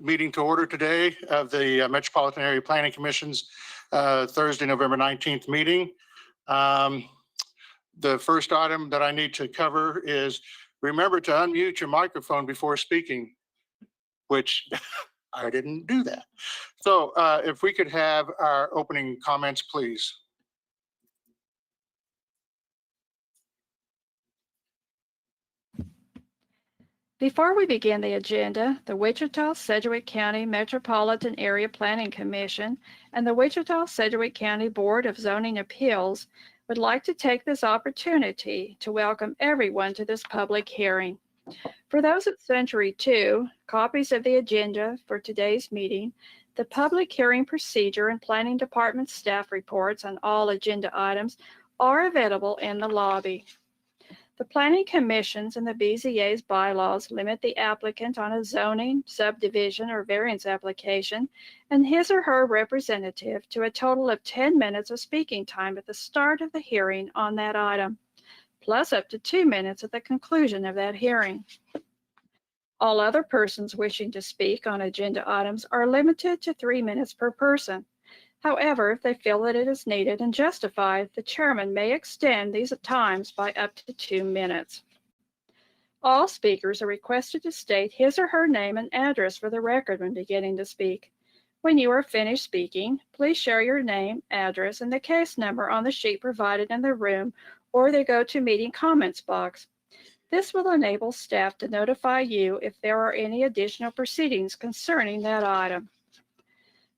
meeting to order today of the Metropolitan Area Planning Commission's Thursday, November 19th meeting. The first item that I need to cover is remember to unmute your microphone before speaking, which I didn't do that. So if we could have our opening comments, please. Before we begin the agenda, the Wichita-Sedgwick County Metropolitan Area Planning Commission and the Wichita-Sedgwick County Board of Zoning Appeals would like to take this opportunity to welcome everyone to this public hearing. For those at Century 2, copies of the agenda for today's meeting, the public hearing procedure and Planning Department staff reports on all agenda items are available in the lobby. The Planning Commission's and the BZA's bylaws limit the applicant on a zoning, subdivision, or variance application and his or her representative to a total of 10 minutes of speaking time at the start of the hearing on that item, plus up to 2 minutes at the conclusion of that hearing. All other persons wishing to speak on agenda items are limited to 3 minutes per person. However, if they feel that it is needed and justified, the chairman may extend these times by up to 2 minutes. All speakers are requested to state his or her name and address for the record when beginning to speak. When you are finished speaking, please share your name, address, and the case number on the sheet provided in the room or the GoToMeeting comments box. This will enable staff to notify you if there are any additional proceedings concerning that item.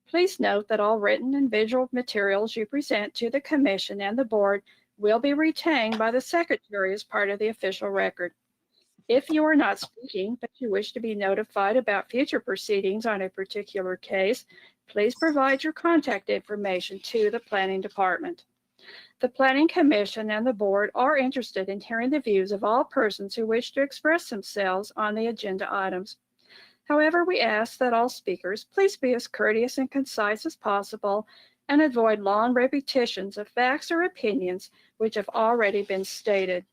Please note that all written and visual materials you present to the Commission and the Board will be retained by the Secretary as part of the official record. If you are not speaking, but you wish to be notified about future proceedings on a particular case, please provide your contact information to the Planning Department. The Planning Commission and the Board are interested in hearing the views of all persons who wish to express themselves on the agenda items. However, we ask that all speakers please be as courteous and concise as possible and avoid long repetitions of facts or opinions which have already been stated.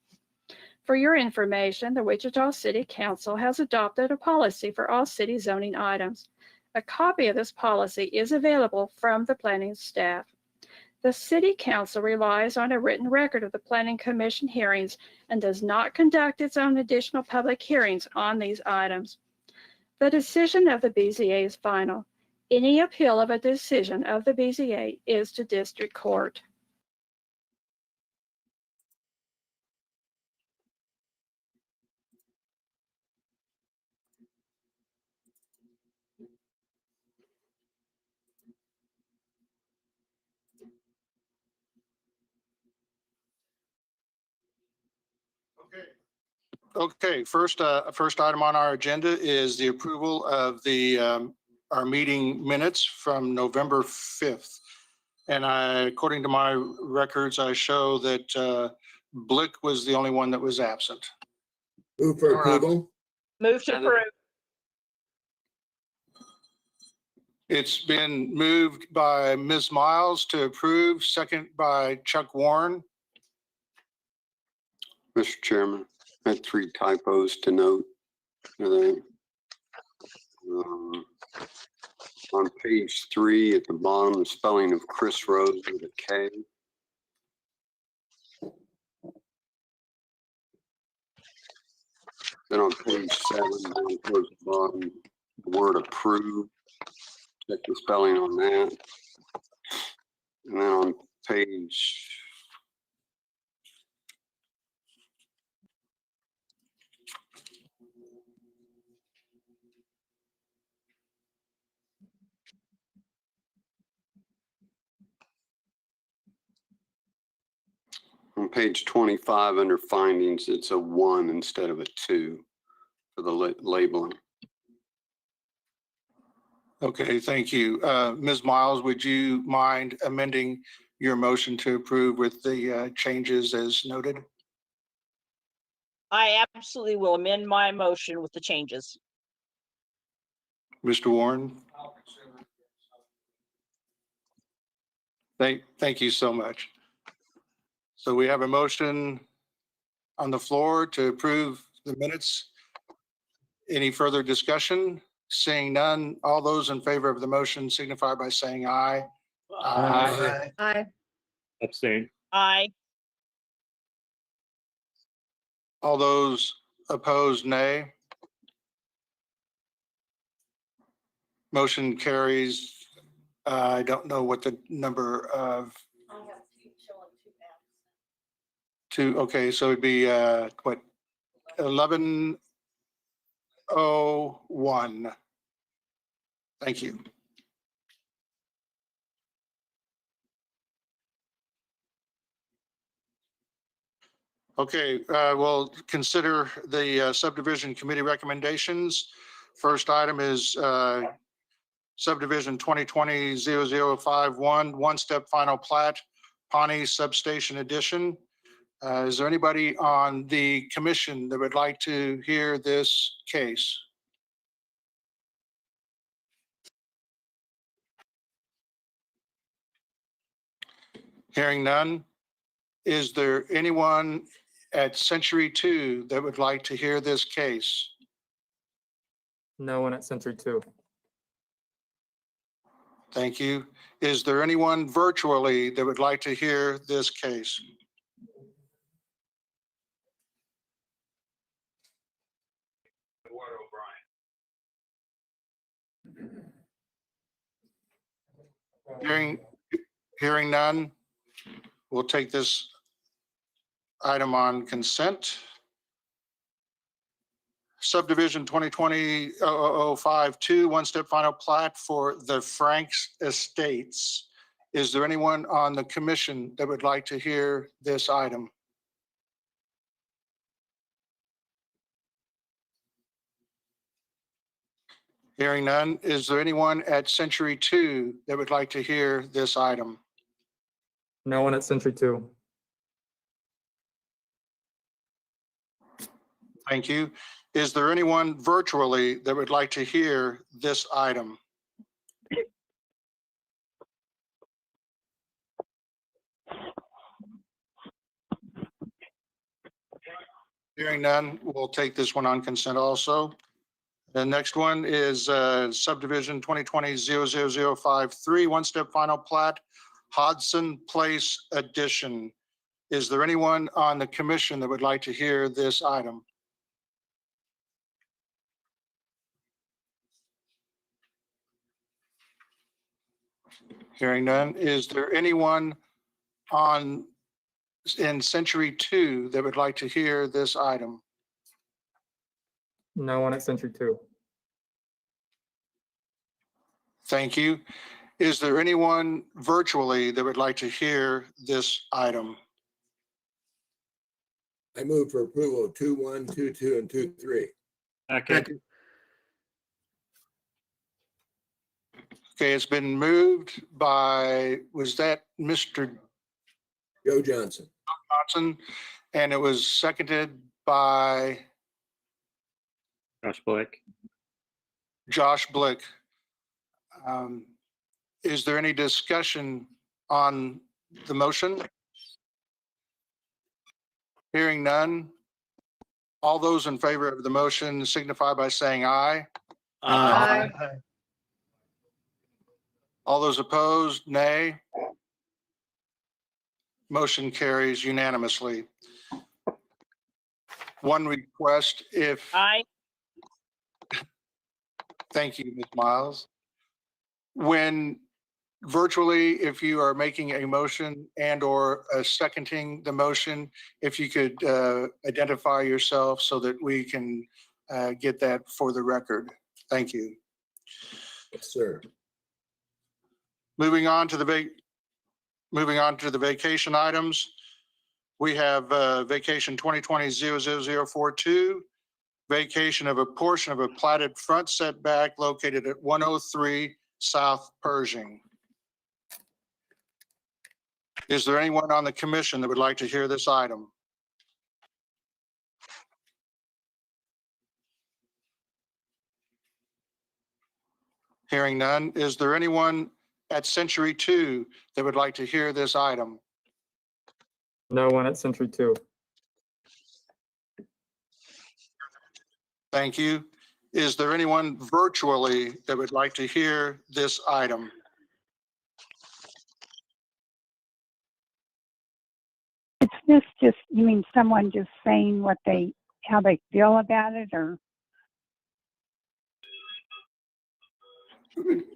For your information, the Wichita City Council has adopted a policy for all city zoning items. A copy of this policy is available from the planning staff. The City Council relies on a written record of the Planning Commission hearings and does not conduct its own additional public hearings on these items. The decision of the BZA is final. Any appeal of a decision of the BZA is to district court. Okay. First item on our agenda is the approval of our meeting minutes from November 5th. And according to my records, I show that Blick was the only one that was absent. Move for approval. Move to approve. It's been moved by Ms. Miles to approve, second by Chuck Warren. Mr. Chairman, I had 3 typos to note. On page 3 at the bottom, the spelling of Chris Rose with a K. Then on page 7, down towards the bottom, the word approve. Check the spelling on that. And then on page on page 25 under findings, it's a 1 instead of a 2 for the labeling. Okay, thank you. Ms. Miles, would you mind amending your motion to approve with the changes as noted? I absolutely will amend my motion with the changes. Mr. Warren? Thank you so much. So we have a motion on the floor to approve the minutes. Any further discussion? Seeing none, all those in favor of the motion signify by saying aye. Aye. Abstain. Aye. All those opposed, nay. Motion carries. I don't know what the number of two, okay, so it'd be, what, 11:01. Thank you. Okay, we'll consider the subdivision committee recommendations. First item is subdivision 2020-0051, one-step final plat, Pawnee Substation Addition. Is there anybody on the commission that would like to hear this case? Hearing none. Is there anyone at Century 2 that would like to hear this case? No one at Century 2. Thank you. Is there anyone virtually that would like to hear this case? Hearing none, we'll take this item on consent. Subdivision 2020-0052, one-step final plat for the Franks Estates. Is there anyone on the commission that would like to hear this item? Hearing none, is there anyone at Century 2 that would like to hear this item? No one at Century 2. Thank you. Is there anyone virtually that would like to hear this item? Hearing none, we'll take this one on consent also. The next one is subdivision 2020-00053, one-step final plat, Hodson Place Addition. Is there anyone on the commission that would like to hear this item? Hearing none, is there anyone in Century 2 that would like to hear this item? No one at Century 2. Thank you. Is there anyone virtually that would like to hear this item? I move for approval of 2-1, 2-2, and 2-3. Second. Okay, it's been moved by, was that Mr. Joe Johnson. Johnson? And it was seconded by Josh Blake. Josh Blick. Is there any discussion on the motion? Hearing none. All those in favor of the motion signify by saying aye. Aye. All those opposed, nay. Motion carries unanimously. One request, if, Aye. thank you, Ms. Miles. When virtually, if you are making a motion and or seconding the motion, if you could identify yourself so that we can get that for the record. Thank you. Yes, sir. Moving on to the vacation items. We have vacation 2020-00042, vacation of a portion of a platted front setback located at 103 South Pershing. Is there anyone on the commission that would like to hear this item? Hearing none, is there anyone at Century 2 that would like to hear this item? No one at Century 2. Thank you. Is there anyone virtually that would like to hear this item? Is this just, you mean someone just saying how they feel about it, or?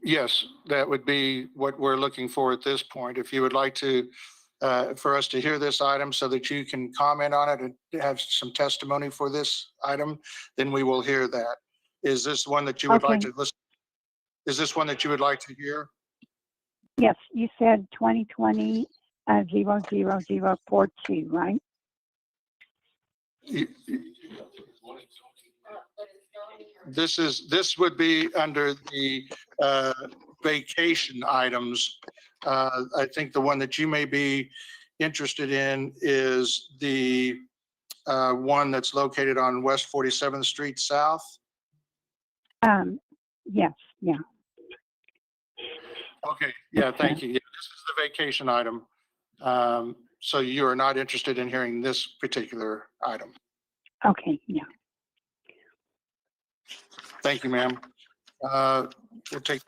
Yes, that would be what we're looking for at this point. If you would like to, for us to hear this item so that you can comment on it and have some testimony for this item, then we will hear that. Is this one that you would like Okay. to listen? Is this one that you would like to hear? Yes, you said 2020 00042, right? This would be under the vacation items. I think the one that you may be interested in is the one that's located on West 47th Street South. Yes, yeah. Okay, yeah, thank you. Yeah, this is the vacation item. So you are not interested in hearing this particular item. Okay, yeah. Thank you, ma'am. We'll take.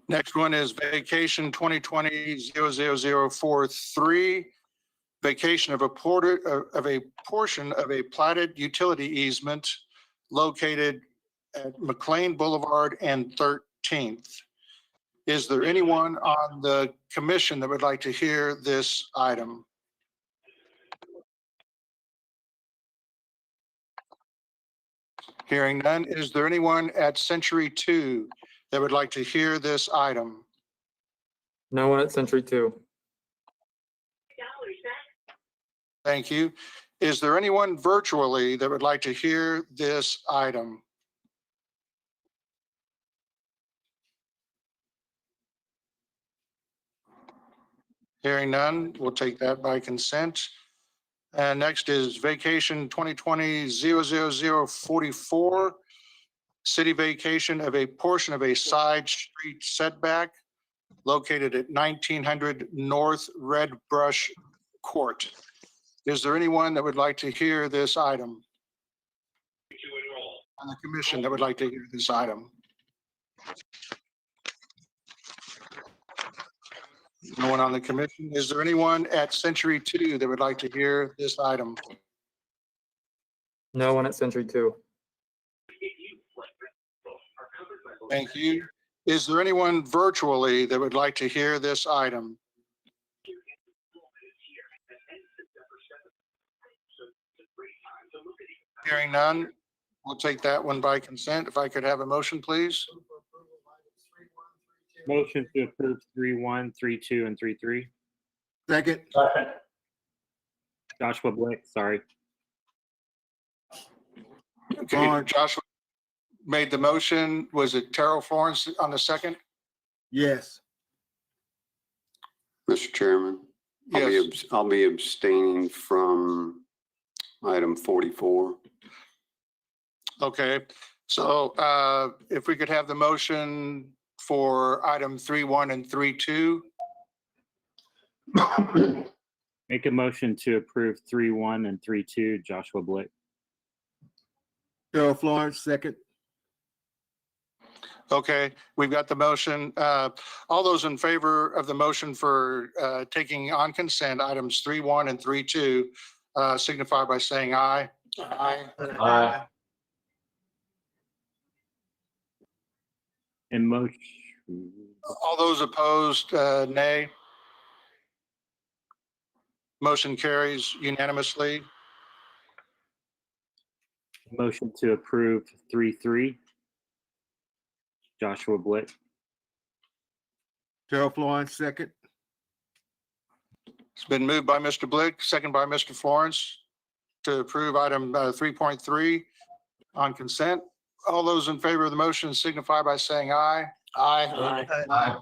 Next one is vacation 2020-00043. Vacation of a portion of a platted utility easement located at McLean Boulevard and 13th. Is there anyone on the commission that would like to hear this item? Hearing none, is there anyone at Century 2 that would like to hear this item? No one at Century 2. Thank you. Is there anyone virtually that would like to hear this item? Hearing none, we'll take that by consent. And next is vacation 2020-00044. City vacation of a portion of a side street setback located at 1900 North Red Brush Court. Is there anyone that would like to hear this item? On the commission that would like to hear this item? No one on the commission. Is there anyone at Century 2 that would like to hear this item? No one at Century 2. Thank you. Is there anyone virtually that would like to hear this item? Hearing none, we'll take that one by consent. If I could have a motion, please. Motion to approve 3-1, 3-2, and 3-3. Second. Joshua Blake, sorry. Okay, Joshua made the motion. Was it Terrell Florence on the second? Yes. Mr. Chairman, Yes. I'll be abstaining from item 44. Okay, so if we could have the motion for item 3-1 and 3-2. Make a motion to approve 3-1 and 3-2, Joshua Blake. Terrell Florence, second. Okay, we've got the motion. All those in favor of the motion for taking on consent items 3-1 and 3-2 signify by saying aye. Aye. And motion, All those opposed, nay. Motion carries unanimously. motion to approve 3-3, Joshua Blake. Terrell Florence, second. It's been moved by Mr. Blick, second by Mr. Florence to approve item 3.3 on consent. All those in favor of the motion signify by saying aye. Aye.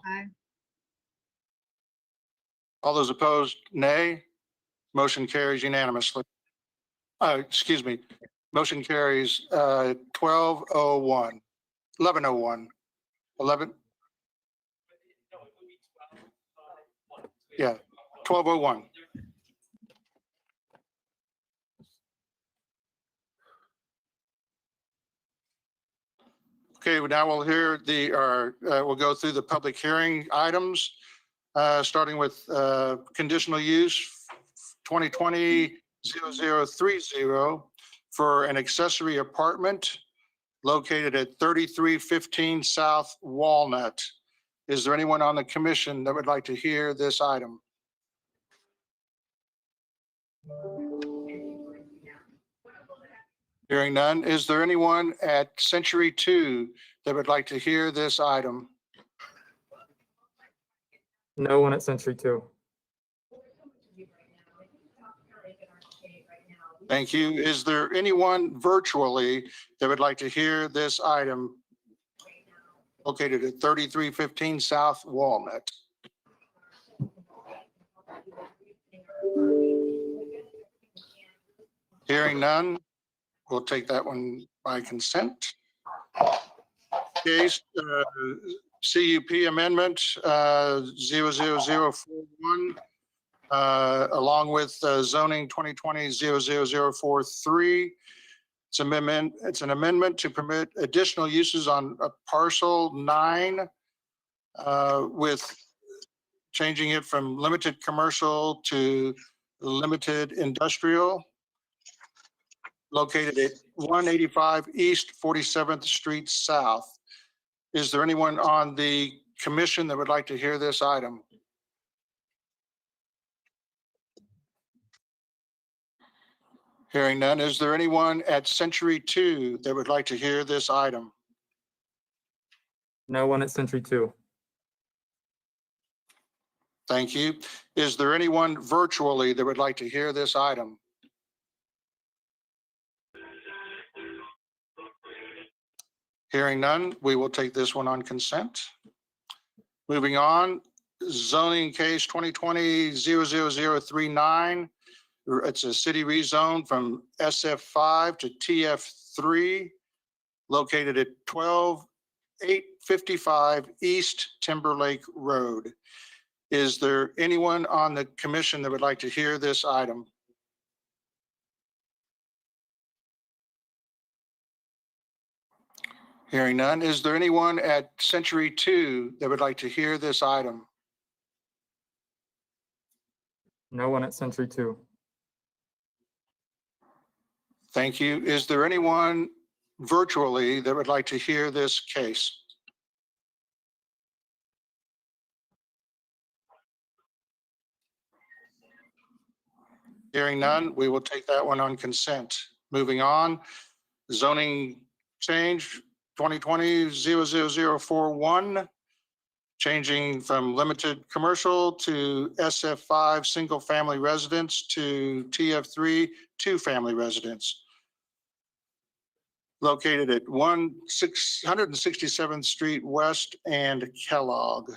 All those opposed, nay. Motion carries unanimously. Excuse me. Motion carries 11:01. 11. Yeah, 12:01. Okay, well, now we'll hear we'll go through the public hearing items, starting with conditional use 2020-0030 for an accessory apartment located at 3315 South Walnut. Is there anyone on the commission that would like to hear this item? Hearing none. Is there anyone at Century 2 that would like to hear this item? No one at Century 2. Thank you. Is there anyone virtually that would like to hear this item located at 3315 South Walnut? Hearing none, we'll take that one by consent. Case CUP amendment 00041 along with zoning 2020-00043. It's an amendment to permit additional uses on parcel 9 with changing it from limited commercial to limited industrial, located at 185 East 47th Street South. Is there anyone on the commission that would like to hear this item? Hearing none. Is there anyone at Century 2 that would like to hear this item? No one at Century 2. Thank you. Is there anyone virtually that would like to hear this item? Hearing none, we will take this one on consent. Moving on, zoning case 2020-00039. It's a city rezone from SF5 to TF3, located at 12855 East Timberlake Road. Is there anyone on the commission that would like to hear this item? Hearing none. Is there anyone at Century 2 that would like to hear this item? No one at Century 2. Thank you. Is there anyone virtually that would like to hear this case? Hearing none, we will take that one on consent. Moving on, zoning change 2020-00041, changing from limited commercial to SF5 single family residence to TF3 two family residence, located at 167th Street West and Kellogg.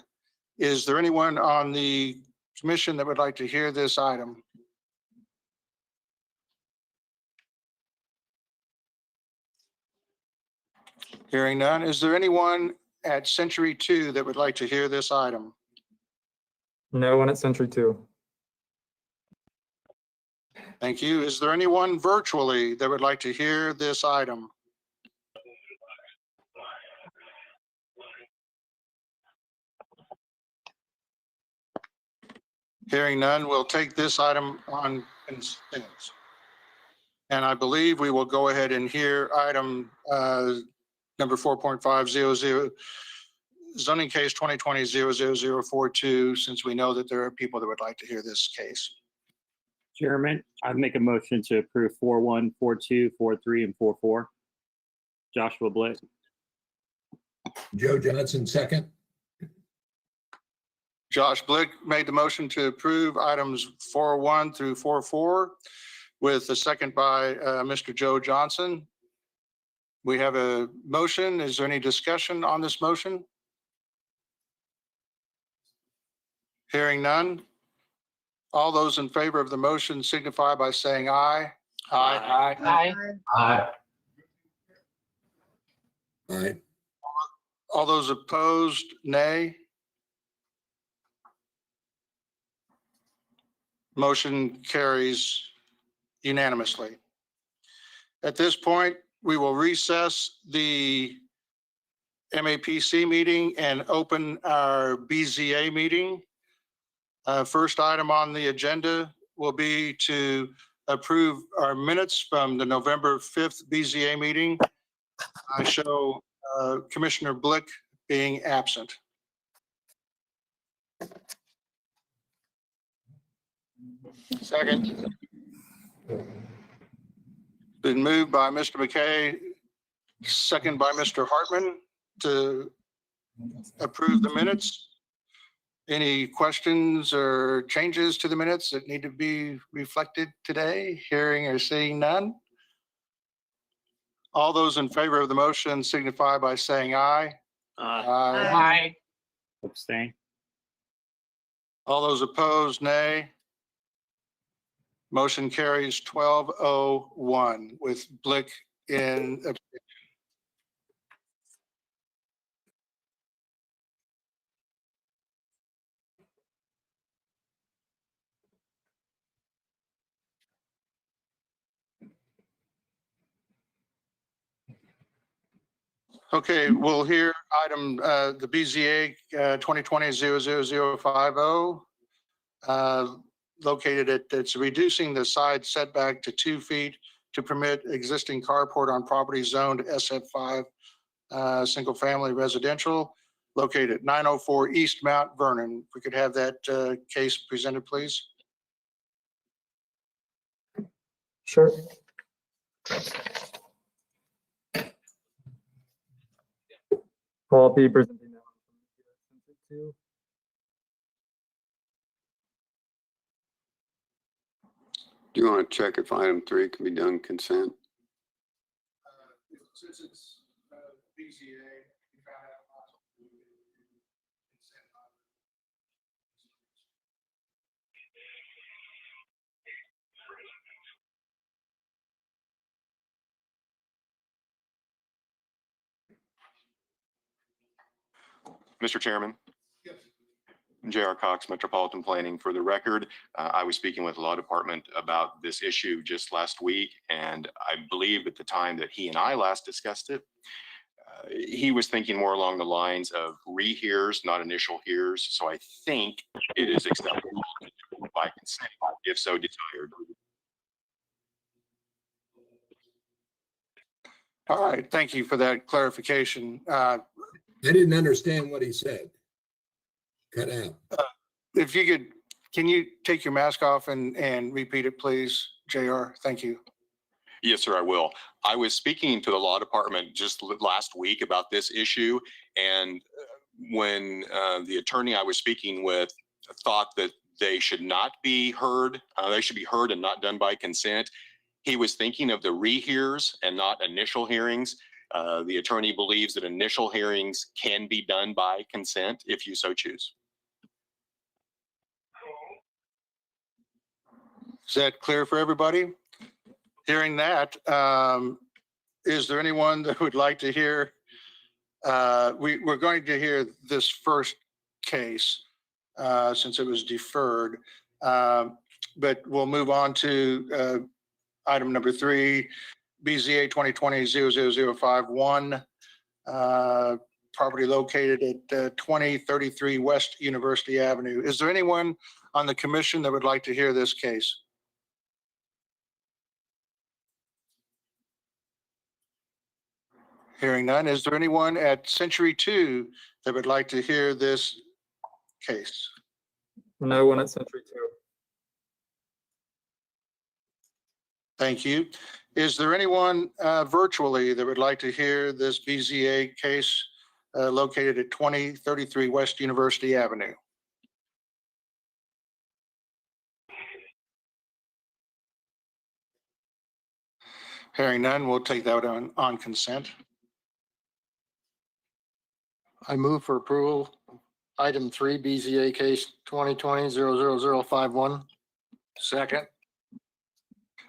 Is there anyone on the commission that would like to hear this item? Hearing none. Is there anyone at Century 2 that would like to hear this item? No one at Century 2. Thank you. Is there anyone virtually that would like to hear this item? Hearing none, we'll take this item on consent. And I believe we will go ahead and hear item number 4.500, zoning case 2020-00042, since we know that there are people that would like to hear this case. Chairman, I'd make a motion to approve 4.1, 4.2, 4.3, and 4.4. Joshua Blitt. Joe Johnson, second. Josh Blick made the motion to approve items 4.1 through 4.4 with a second by Mr. Joe Johnson. We have a motion. Is there any discussion on this motion? Hearing none. All those in favor of the motion signify by saying aye. Aye. Aye. Aye. Aye. All those opposed, nay. Motion carries unanimously. At this point, we will recess the MAPC meeting and open our BZA meeting. First item on the agenda will be to approve our minutes from the November 5th BZA meeting. I show Commissioner Blick being absent. Second. Been moved by Mr. McKay, second by Mr. Hartman to approve the minutes. Any questions or changes to the minutes that need to be reflected today? Hearing or seeing none? All those in favor of the motion signify by saying aye. Aye. Abstain. All those opposed, nay. Motion carries 12-01 with Blick in. Okay, we'll hear item, the BZA 2020-00050, located at, it's reducing the side setback to 2 feet to permit existing carport on property zoned SF5, single family residential, located at 904 East Mount Vernon. If we could have that case presented, please. Sure. I'll be presenting now. Do you want to check if item 3 can be done consent? Since it's BZA, we found out Mr. Chairman, Yes. J.R. Cox, Metropolitan Planning. For the record, I was speaking with the law department about this issue just last week, and I believe at the time that he and I last discussed it, he was thinking more along the lines of rehears, not initial hears. So I think it is acceptable by consent, if so desired. All right, thank you for that clarification. I didn't understand what he said. Cut out. If you could, can you take your mask off and repeat it, please, JR? Thank you. Yes, sir, I will. I was speaking to the law department just last week about this issue. And when the attorney I was speaking with thought that they should not be heard, they should be heard and not done by consent, he was thinking of the rehears and not initial hearings. The attorney believes that initial hearings can be done by consent if you so choose. Is that clear for everybody? Hearing that, is there anyone that would like to hear? We're going to hear this first case since it was deferred, but we'll move on to item number 3, BZA 2020-00051, property located at 2033 West University Avenue. Is there anyone on the commission that would like to hear this case? Hearing none, is there anyone at Century 2 that would like to hear this case? No one at Century 2. Thank you. Is there anyone virtually that would like to hear this BZA case located at 2033 West University Avenue? Hearing none, we'll take that on consent. I move for approval, item 3, BZA case 2020-00051. Second.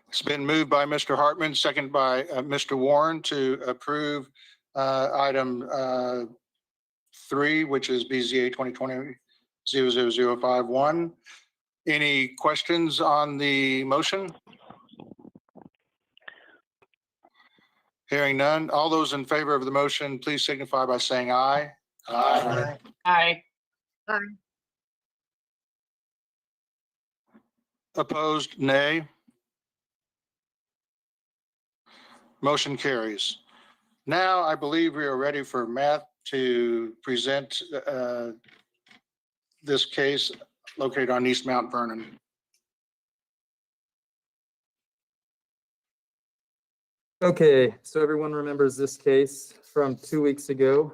It's been moved by Mr. Hartman, second by Mr. Warren to approve item 3, which is BZA 2020-00051. Any questions on the motion? Hearing none. All those in favor of the motion, please signify by saying aye. Aye. Opposed, nay. Motion carries. Now, I believe we are ready for Matt to present this case located on East Mount Vernon. Okay, so everyone remembers this case from 2 weeks ago.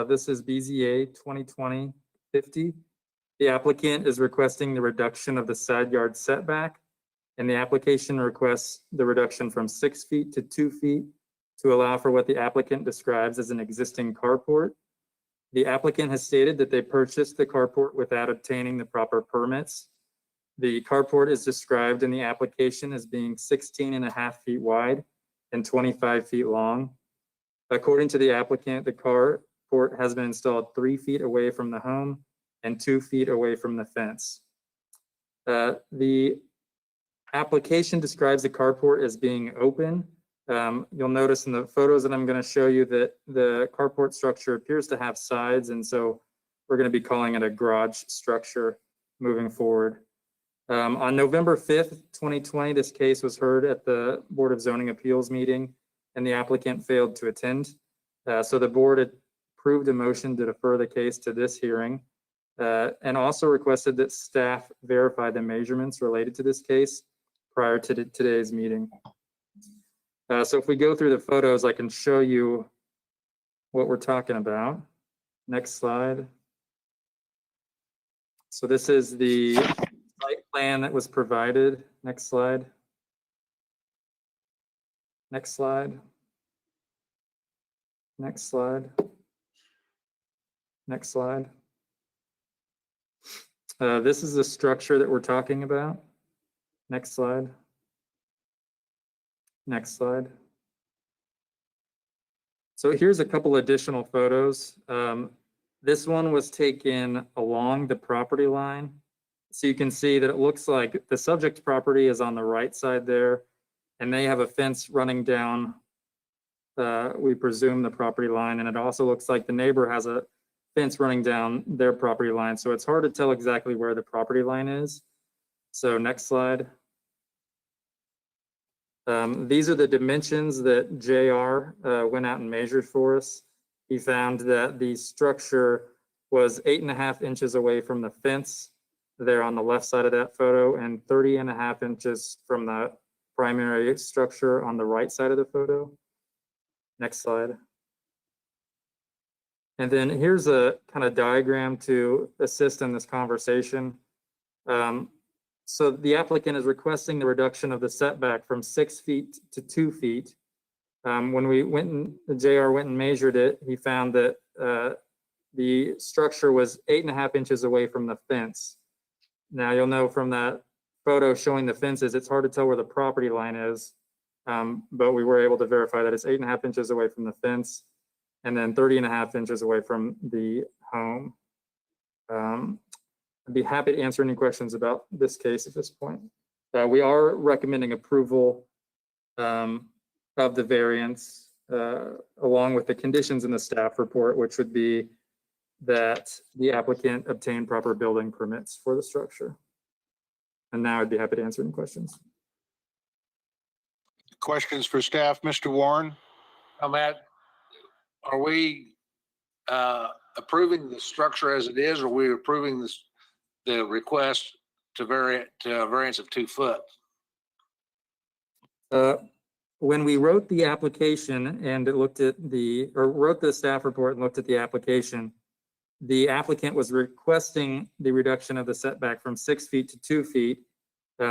This is BZA 2020-50. The applicant is requesting the reduction of the side yard setback, and the application requests the reduction from 6 feet to 2 feet to allow for what the applicant describes as an existing carport. The applicant has stated that they purchased the carport without obtaining the proper permits. The carport is described in the application as being 16.5 feet wide and 25 feet long. According to the applicant, the carport has been installed 3 feet away from the home and 2 feet away from the fence. The application describes the carport as being open. You'll notice in the photos that I'm going to show you that the carport structure appears to have sides, and so we're going to be calling it a garage structure moving forward. On November 5th, 2020, this case was heard at the Board of Zoning Appeals meeting, and the applicant failed to attend. So the board approved a motion to defer the case to this hearing, and also requested that staff verify the measurements related to this case prior to today's meeting. So if we go through the photos, I can show you what we're talking about. Next slide. So this is the site plan that was provided. Next slide. Next slide. Next slide. Next slide. This is the structure that we're talking about. Next slide. Next slide. So here's a couple additional photos. This one was taken along the property line. So you can see that it looks like the subject property is on the right side there, and they have a fence running down, we presume, the property line. And it also looks like the neighbor has a fence running down their property line. So it's hard to tell exactly where the property line is. So next slide. These are the dimensions that JR went out and measured for us. He found that the structure was 8.5 inches away from the fence there on the left side of that photo, and 30.5 inches from the primary structure on the right side of the photo. Next slide. And then here's a kind of diagram to assist in this conversation. So the applicant is requesting the reduction of the setback from 6 feet to 2 feet. When we went and the JR went and measured it, he found that the structure was 8.5 inches away from the fence. Now you'll know from that photo showing the fences, it's hard to tell where the property line is, but we were able to verify that it's 8.5 inches away from the fence and then 30.5 inches away from the home. I'd be happy to answer any questions about this case at this point. We are recommending approval of the variance along with the conditions in the staff report, which would be that the applicant obtain proper building permits for the structure. And now I'd be happy to answer any questions. Questions for staff, Mr. Warren? Matt, are we approving the structure as it is, or are we approving the request to variance of 2 foot? When we wrote the application and it looked at wrote the staff report and looked at the application, the applicant was requesting the reduction of the setback from 6 feet to 2 feet.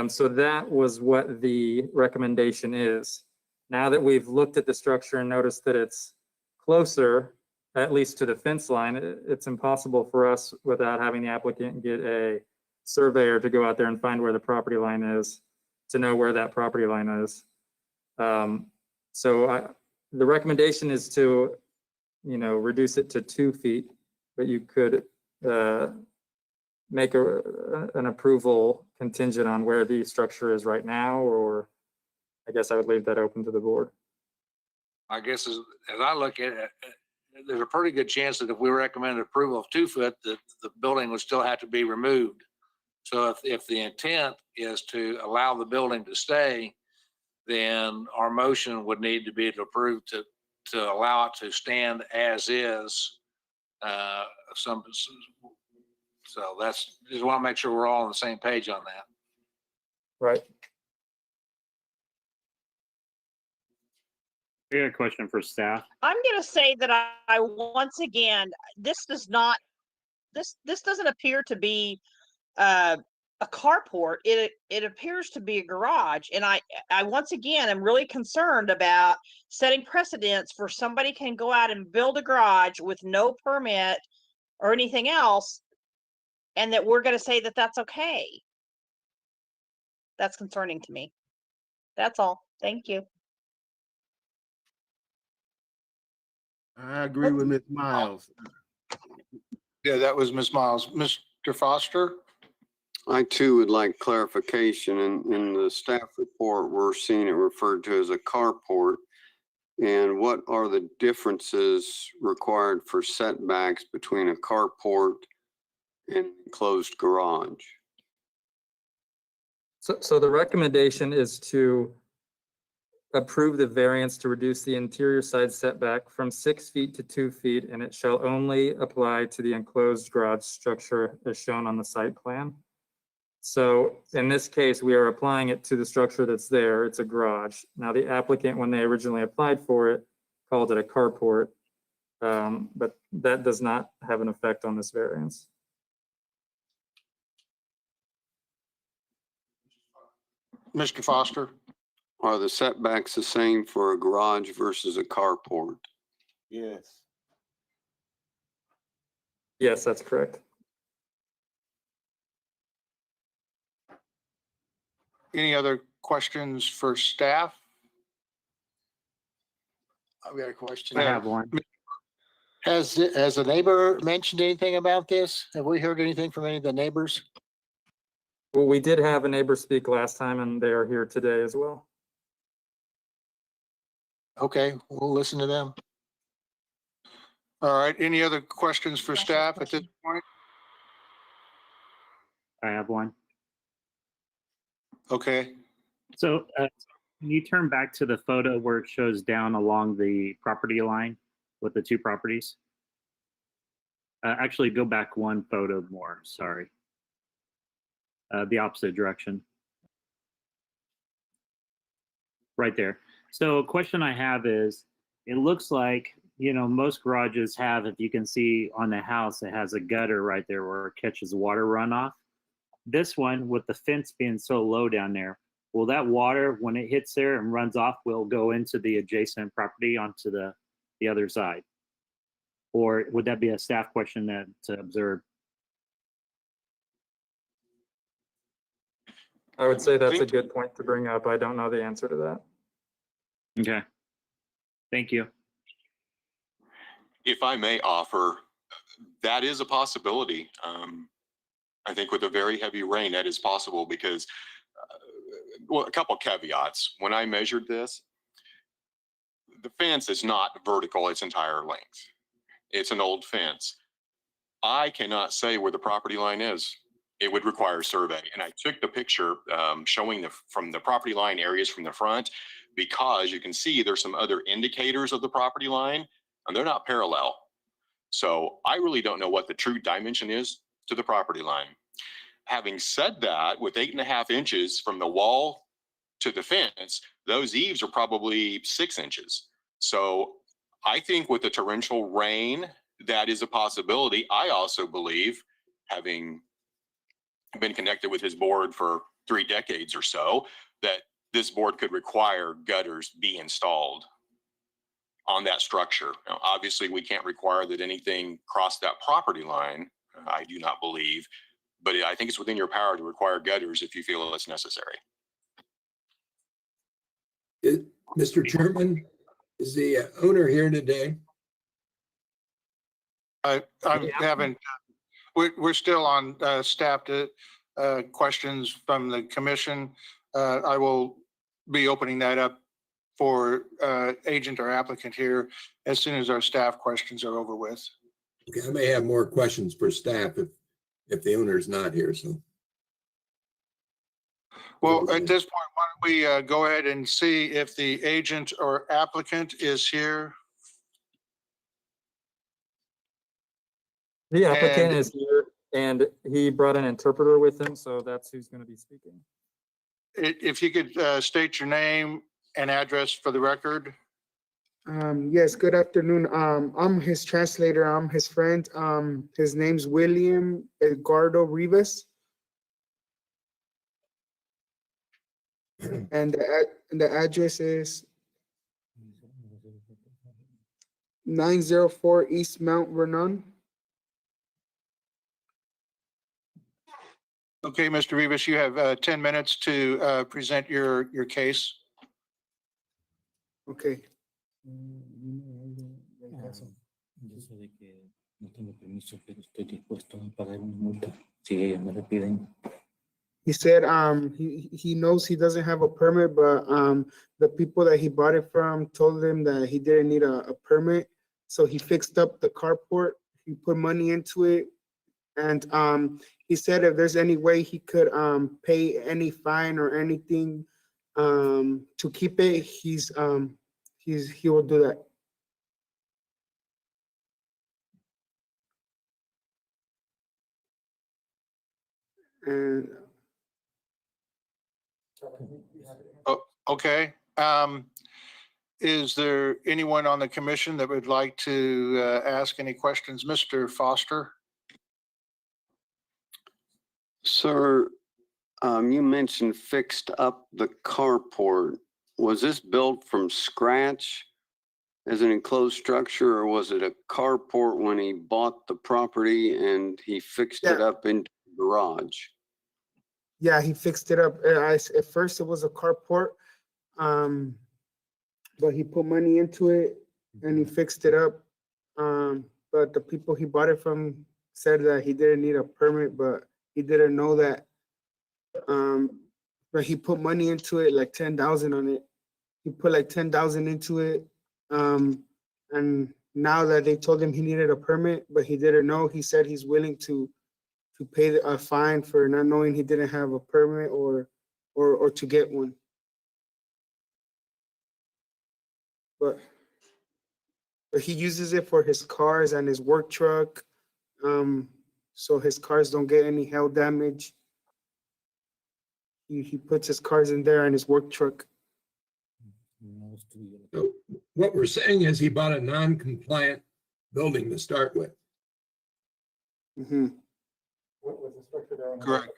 So that was what the recommendation is. Now that we've looked at the structure and noticed that it's closer, at least to the fence line, it's impossible for us without having the applicant get a surveyor to go out there and find where the property line is, to know where that property line is. So the recommendation is to, reduce it to 2 feet, but you could make an approval contingent on where the structure is right now, or I guess I would leave that open to the board. I guess as I look at it, there's a pretty good chance that if we recommend approval of 2 foot, that the building would still have to be removed. So if the intent is to allow the building to stay, then our motion would need to be to approve to allow it to stand as is. So that's, just want to make sure we're all on the same page on that. Right. I got a question for staff. I'm going to say that I once again, this doesn't appear to be a carport. It appears to be a garage. And I once again am really concerned about setting precedents for somebody can go out and build a garage with no permit or anything else, and that we're going to say that that's okay. That's concerning to me. That's all. Thank you. I agree with Ms. Miles. Yeah, that was Ms. Miles. Mr. Foster? I too would like clarification. In the staff report, we're seeing it referred to as a carport. And what are the differences required for setbacks between a carport and enclosed garage? So the recommendation is to approve the variance to reduce the interior side setback from 6 feet to 2 feet, and it shall only apply to the enclosed garage structure as shown on the site plan. So in this case, we are applying it to the structure that's there. It's a garage. Now, the applicant, when they originally applied for it, called it a carport, but that does not have an effect on this variance. Mr. Foster? Are the setbacks the same for a garage versus a carport? Yes. Yes, that's correct. Any other questions for staff? I've got a question. I have one. Has the neighbor mentioned anything about this? Have we heard anything from any of the neighbors? Well, we did have a neighbor speak last time, and they are here today as well. Okay, we'll listen to them. All right, any other questions for staff at this point? I have one. Okay, So can you turn back to the photo where it shows down along the property line with the 2 properties? Actually, go back 1 photo more, sorry. The opposite direction. Right there. So a question I have is, it looks like, you know, most garages have, if you can see on the house, it has a gutter right there where it catches water runoff. This one, with the fence being so low down there, will that water, when it hits there and runs off, will go into the adjacent property onto the other side? Or would that be a staff question to observe? I would say that's a good point to bring up. I don't know the answer to that. Okay. Thank you. If I may offer, that is a possibility. I think with a very heavy rain, that is possible because, well, a couple caveats. When I measured this, the fence is not vertical its entire length. It's an old fence. I cannot say where the property line is. It would require a survey. And I took the picture showing from the property line areas from the front, because you can see there's some other indicators of the property line and they're not parallel. So I really don't know what the true dimension is to the property line. Having said that, with 8.5 inches from the wall to the fence, those eaves are probably 6 inches. So I think with the torrential rain, that is a possibility. I also believe, having been connected with his board for 3 decades or so, that this board could require gutters be installed on that structure. Now, obviously, we can't require that anything cross that property line, I do not believe, but I think it's within your power to require gutters if you feel it's necessary. Mr. Chairman, is the owner here today? I haven't, we're still on staff to questions from the commission. I will be opening that up for agent or applicant here as soon as our staff questions are over with. Okay, I may have more questions for staff if the owner is not here, so. Well, at this point, why don't we go ahead and see if the agent or applicant is here? The applicant And- is here and he brought an interpreter with him, so that's who's going to be speaking. If you could state your name and address for the record. Yes, good afternoon. I'm his translator. I'm his friend. His name's William Edgardo Rivas. And the address is 904 East Mount Vernon. Okay, Mr. Rivas, you have 10 minutes to present your case. Okay. Yo sé de que no tengo permiso, pero estoy dispuesto a pagar una multa si ellos me lo piden. He said he knows he doesn't have a permit, but the people that he bought it from told him that he didn't need a permit. So he fixed up the carport. He put money into it. And he said if there's any way he could pay any fine or anything to keep it, he will do that. And Okay. Is there anyone on the commission that would like to ask any questions? Mr. Foster? Sir, you mentioned fixed up the carport. Was this built from scratch as an enclosed structure, or was it a carport when he bought the property and he fixed it Yeah. up into the garage? yeah, he fixed it up. At first, it was a carport, but he put money into it and he fixed it up. But the people he bought it from said that he didn't need a permit, but he didn't know that. But he put money into it, like 10,000 on it. He put like 10,000 into it. And now that they told him he needed a permit, but he didn't know, he said he's willing to pay a fine for not knowing he didn't have a permit or to get one. But he uses it for his cars and his work truck, so his cars don't get any hail damage. He puts his cars in there and his work truck. No estoy. So what we're saying is he bought a non-compliant building to start with. Mhm. Correct.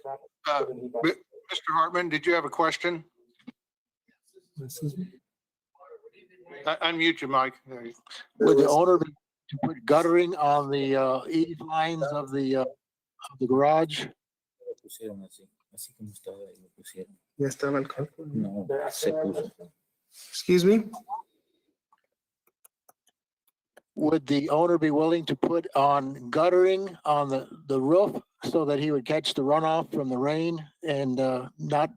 Mr. Hartman, did you have a question? Excuse me? Unmute your mic. There you go. Would the owner be to put guttering on the eave lines of the garage? Lo pusieron así como estaba ahí, lo pusieron. Ya estaba el cálculo. No, se puso. Excuse me? Would the owner be willing to put on guttering on the roof so that he would catch the runoff from the rain and not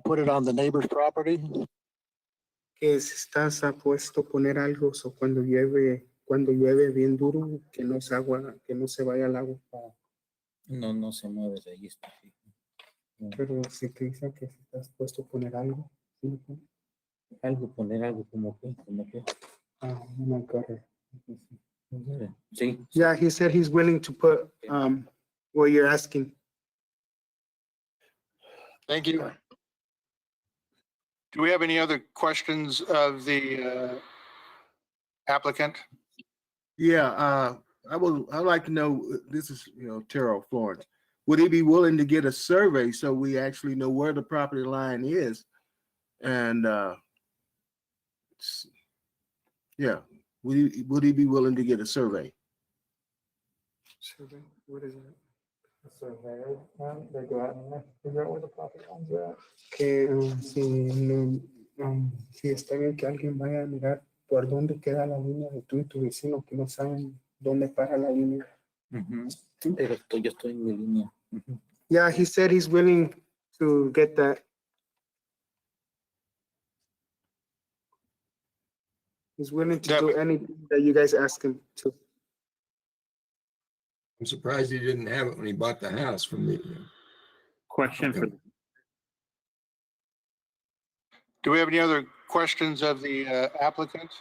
put it on the neighbor's property? Que estás apuesto poner algo, so cuando llueve bien duro, que no se vaya al agua. No, no se mueve de ahí. Está fijo. No. Pero si te dicen que estás puesto poner algo, ¿sí lo pones? Poner algo como que. Oh my God. Sí. Yeah, he said he's willing to put what you're asking. Thank you. Do we have any other questions of the applicant? Yeah, I'd like to know, this is, Terrell Florence. Would he be willing to get a survey so we actually know where the property line is? And, yeah, would he be willing to get a survey? Survey, what is it? Surveyor, they go out and figure out where the property lines are at. Que si está bien que alguien vaya a mirar por dónde queda la línea de tú y tu vecino, que no saben dónde para la línea. Pero yo estoy en mi línea. Yeah, he said he's willing to get that. He's willing to That do anything that you guys ask him to. I'm surprised he didn't have it when he bought the house from me. Question for, Do we have any other questions of the applicant?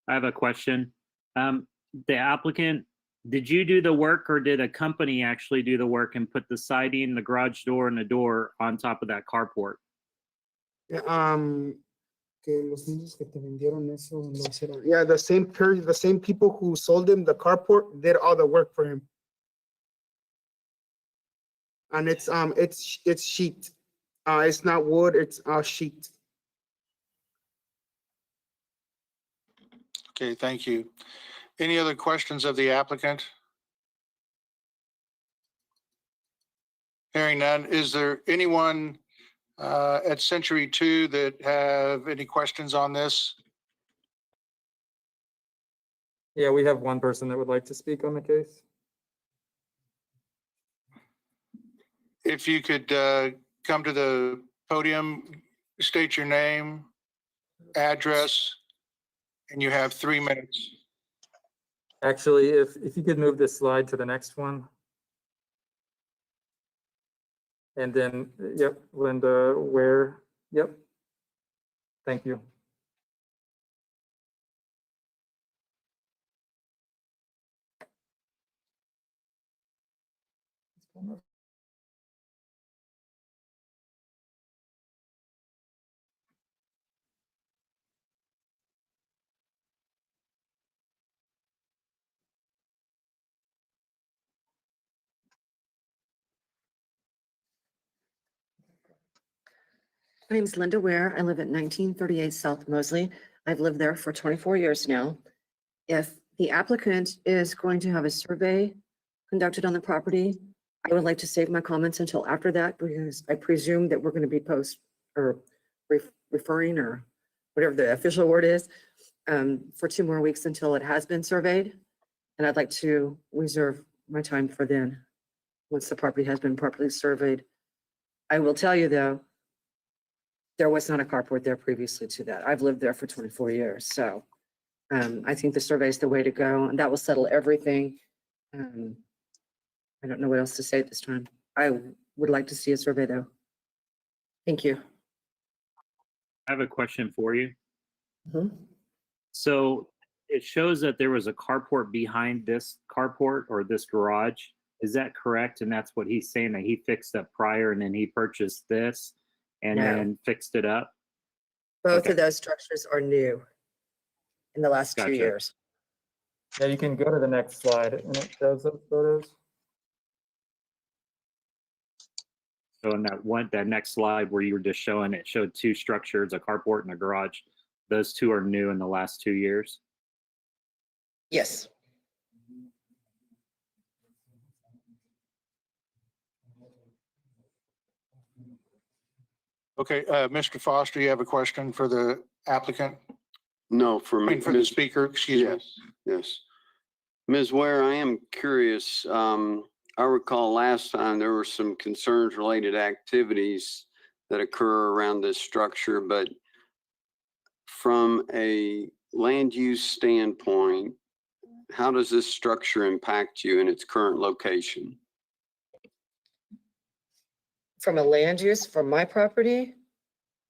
I have a question. The applicant, did you do the work or did a company actually do the work and put the siding, the garage door and the door on top of that carport? Que los niños que te vendieron eso lo hicieron. Yeah, the same people who sold him the carport did all the work for him. And it's sheet. It's not wood, it's sheet. Okay, thank you. Any other questions of the applicant? Hearing none, is there anyone at Century 2 that have any questions on this? Yeah, we have one person that would like to speak on the case. If you could come to the podium, state your name, address, and you have 3 minutes. Actually, if you could move this slide to the next one. And then, yep, Linda, where, yep. Thank you. My name's Linda Ware. I live at 1938 South Mosley. I've lived there for 24 years now. If the applicant is going to have a survey conducted on the property, I would like to save my comments until after that because I presume that we're going to be referring or whatever the official word is for 2 more weeks until it has been surveyed. And I'd like to reserve my time for then, once the property has been properly surveyed. I will tell you though, there was not a carport there previously to that. I've lived there for 24 years. So I think the survey is the way to go and that will settle everything. I don't know what else to say at this time. I would like to see a survey though. Thank you. I have a question for you. Mhm. So it shows that there was a carport behind this carport or this garage. Is that correct? And that's what he's saying, that he fixed up prior and then he purchased this and No. then fixed it up? Both Okay. of those structures are new in the last 2 Gotcha. years. Yeah, you can go to the next slide and it shows those photos. So in that next slide where you were just showing, it showed 2 structures, a carport and a garage. Those 2 are new in the last 2 years. Yes. Okay, Mr. Foster, you have a question for the applicant? No, for I me. mean, for the Ms. speaker, excuse me. Yes, yes. Ms. Ware, I am curious. I recall last time there were some concerns related activities that occur around this structure, but from a land use standpoint, how does this structure impact you in its current location? From a land use for my property,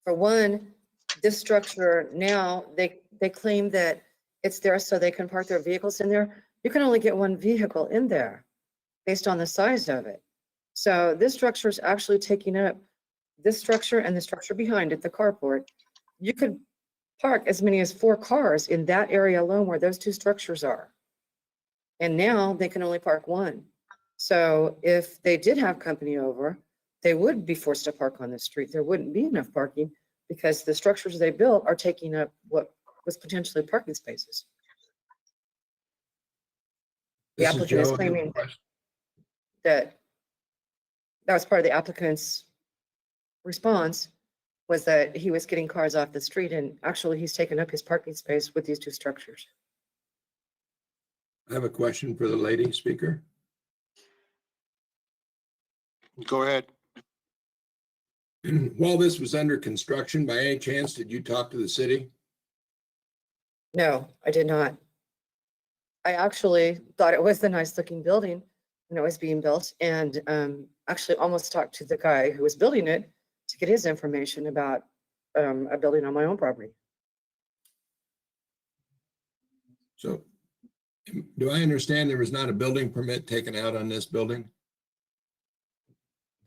for one, this structure now, they claim that it's there so they can park their vehicles in there. You can only get 1 vehicle in there based on the size of it. So this structure is actually taking up this structure and the structure behind it, the carport. You could park as many as 4 cars in that area alone where those 2 structures are. And now they can only park 1. So if they did have company over, they would be forced to park on the street. There wouldn't be enough parking because the structures they built are taking up what was potentially parking spaces. The This is applicant is Joe. claiming that was part of the applicant's response, was that he was getting cars off the street and actually he's taken up his parking space with these 2 structures. I have a question for the lady speaker. Go ahead. While this was under construction, by any chance, did you talk to the city? No, I did not. I actually thought it was a nice looking building when it was being built, and actually almost talked to the guy who was building it to get his information about a building on my own property. So do I understand there was not a building permit taken out on this building?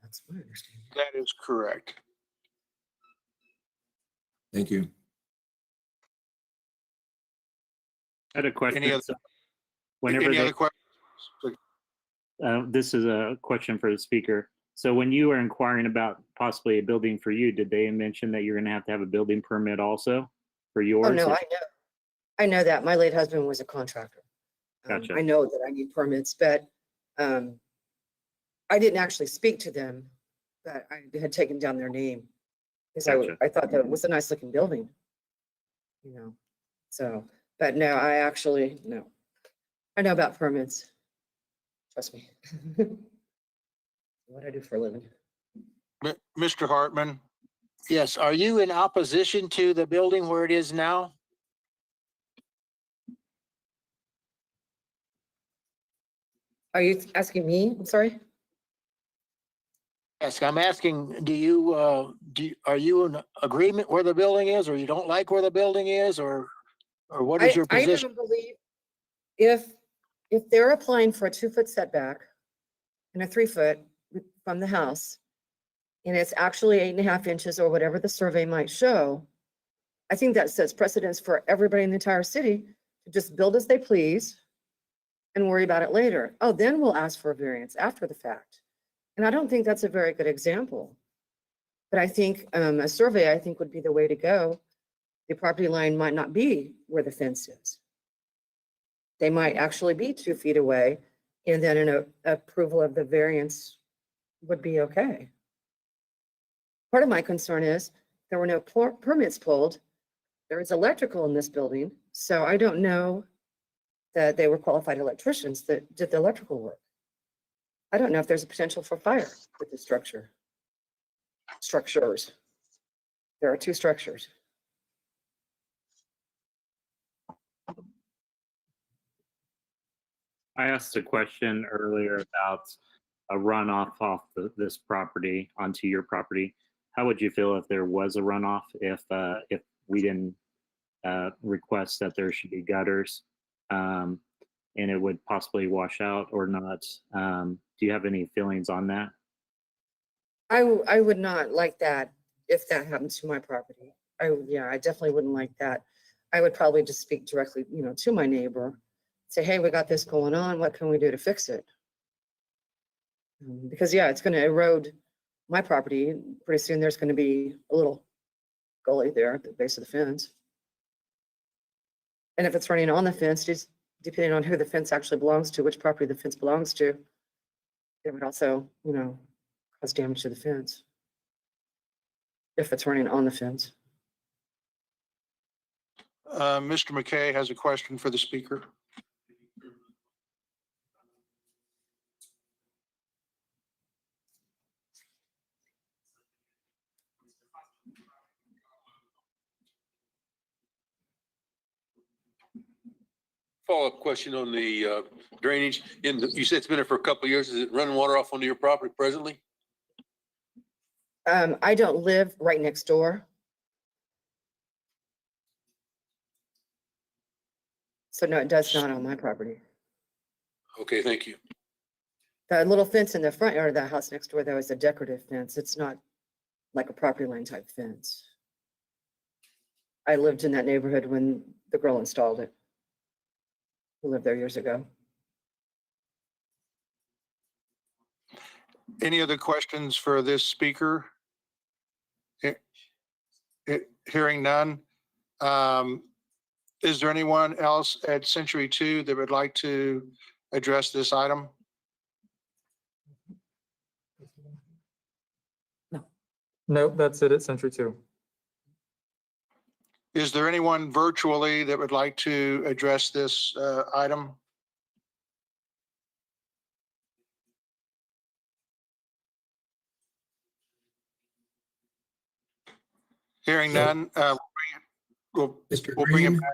That's my understanding. That is correct. Thank you. I had a question. Any other, So whenever any they, other questions? this is a question for the speaker. So when you were inquiring about possibly a building for you, did they mention that you're going to have a building permit also for yours? Oh, no, or- I know. I know that. My late husband was a contractor. Gotcha. I know that I need permits, but I didn't actually speak to them, but I had taken down their name because Gotcha. I thought that it was a nice looking building, you know, so, but no, no. I know about permits. Trust me. What I do for a living. Mr. Hartman, Yes, are you in opposition to the building where it is now? Are you asking me? I'm sorry. Yes, I'm asking, are you in agreement where the building is, or you don't like where the building is, or what is your I position? don't believe if they're applying for a 2-foot setback and a 3-foot from the house, and it's actually 8.5 inches or whatever the survey might show, I think that sets precedence for everybody in the entire city to just build as they please and worry about it later. Oh, then we'll ask for a variance after the fact. And I don't think that's a very good example. But I think a survey, I think, would be the way to go. The property line might not be where the fence is. They might actually be 2 feet away, and then an approval of the variance would be okay. Part of my concern is there were no permits pulled. There is electrical in this building, so I don't know that they were qualified electricians that did the electrical work. I don't know if there's a potential for fire with the structures. There are 2 structures. I asked a question earlier about a runoff off this property onto your property. How would you feel if there was a runoff if we didn't request that there should be gutters and it would possibly wash out or not? Do you have any feelings on that? I would not like that if that happened to my property. I definitely wouldn't like that. I would probably just speak directly, to my neighbor, say, hey, we got this going on. What can we do to fix it? Because it's going to erode my property. Pretty soon there's going to be a little gully there at the base of the fence. And if it's running on the fence, just depending on who the fence actually belongs to, which property the fence belongs to, it would also, cause damage to the fence if it's running on the fence. Mr. McKay has a question for the speaker. Follow-up question on the drainage. You said it's been there for a couple of years. Is it running water off onto your property presently? I don't live right next door. So no, it does not on my property. Okay, thank you. The little fence in the front yard of the house next door, though, is a decorative fence. It's not like a property line type fence. I lived in that neighborhood when the girl installed it. Who lived there years ago. Any other questions for this speaker? Hearing none. Is there anyone else at Century 2 that would like to address this item? Nope, that's it at Century 2. Is there anyone virtually that would like to address this item? Hearing none, we'll Mr. bring it Green, back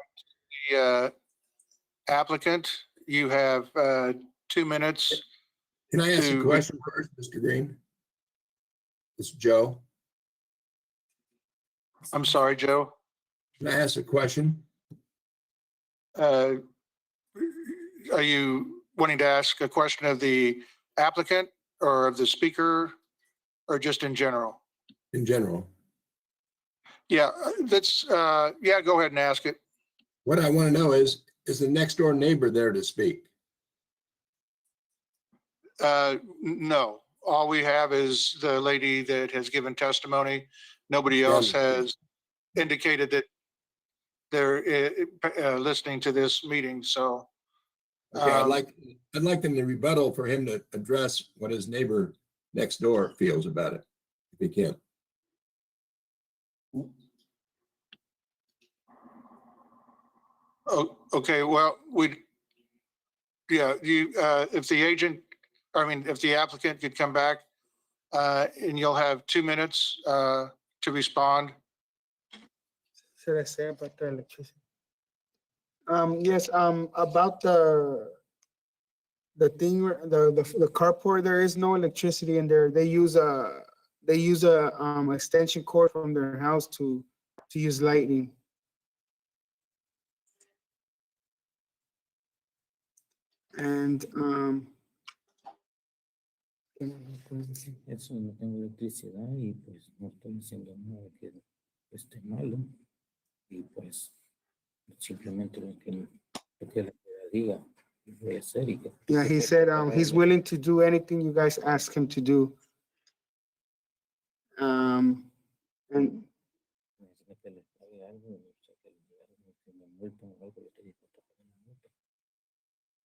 the applicant. You have 2 minutes. Can I ask a to- question first, Mr. Green? This is Joe. I'm sorry, Joe. Can I ask a question? Are you wanting to ask a question of the applicant or of the speaker or just in general? In general, Yeah, yeah, go ahead and ask it. what I want to know is the next door neighbor there to speak? No, all we have is the lady that has given testimony. Nobody else has indicated that they're listening to this meeting, so. Okay, I'd like them to rebuttal for him to address what his neighbor next door feels about it, if he can. Oh, okay, well, if the agent, if the applicant could come back, and you'll have 2 minutes, to respond. Should I say about the electricity? Yes, about the thing, the carport, there is no electricity in there. They use a extension cord from their house to use lighting. And Eso no tengo electricidad y pues no estoy diciendo nada que esté malo y pues simplemente lo que la diga voy a hacer y que yeah, he said he's willing to do anything you guys ask him to do. And que le pague algo, o sea, que me multen o algo, le estoy dispuesto a pagar una multa.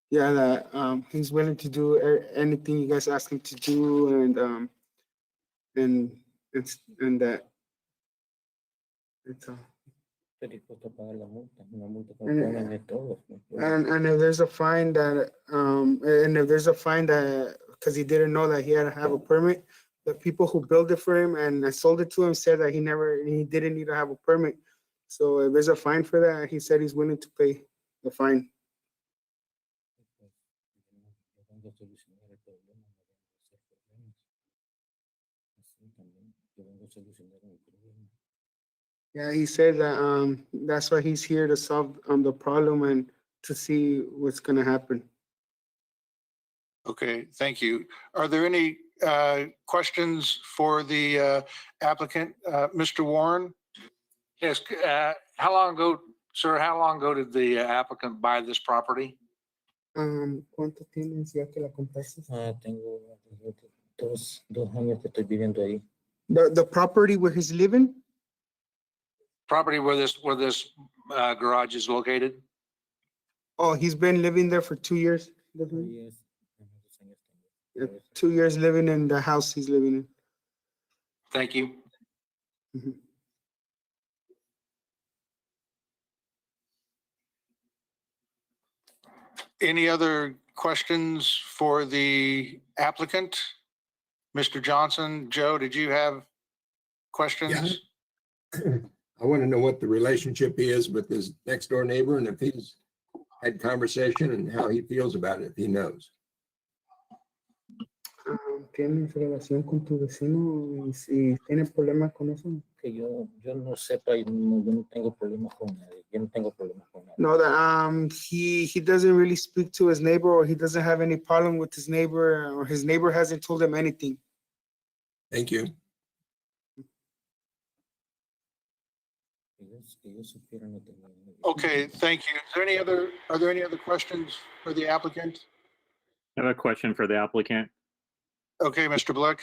yeah, that he's willing to do anything you guys ask him to do, and that it's Estoy dispuesto a pagar la multa, una multa que And- me pongan de todo. and if there's a fine that because he didn't know that he had to have a permit, the people who built it for him and sold it to him said that he didn't need to have a permit. So if there's a fine for that, he said he's willing to pay the fine. Yo vengo a solucionar el problema, no vengo a hacer problemas. Así también, yo vengo a solucionar mi problema. Yeah, he said that that's why he's here, to solve the problem and to see what's gonna happen. Okay, thank you. Are there any questions for the applicant? Mr. Warren? Yes, how long ago, sir, how long ago did the applicant buy this property? ¿Cuánto tienes ya que la compraste? Tengo dos años que estoy viviendo ahí. The property where he's living? Property where this garage is located? Oh, he's been living there for 2 years. Yes. Yeah, 2 years living in the house he's living in. Thank you. Mhm. Any other questions for the applicant? Mr. Johnson, Joe, did you have questions? I want to know what the relationship is with his next door neighbor and if he's had conversation and how he feels about it, if he knows. ¿Tienes relación con tu vecino y si tienes problemas con eso? Que yo no sepa, yo no tengo problemas con nadie. Yo no tengo problemas con nadie. No, that he doesn't really speak to his neighbor, or he doesn't have any problem with his neighbor, or his neighbor hasn't told him anything. Thank you. Que yo supiera, no tengo nadie. Okay, thank you. Are there any other questions for the applicant? I have a question for the applicant. Okay, Mr. Blick.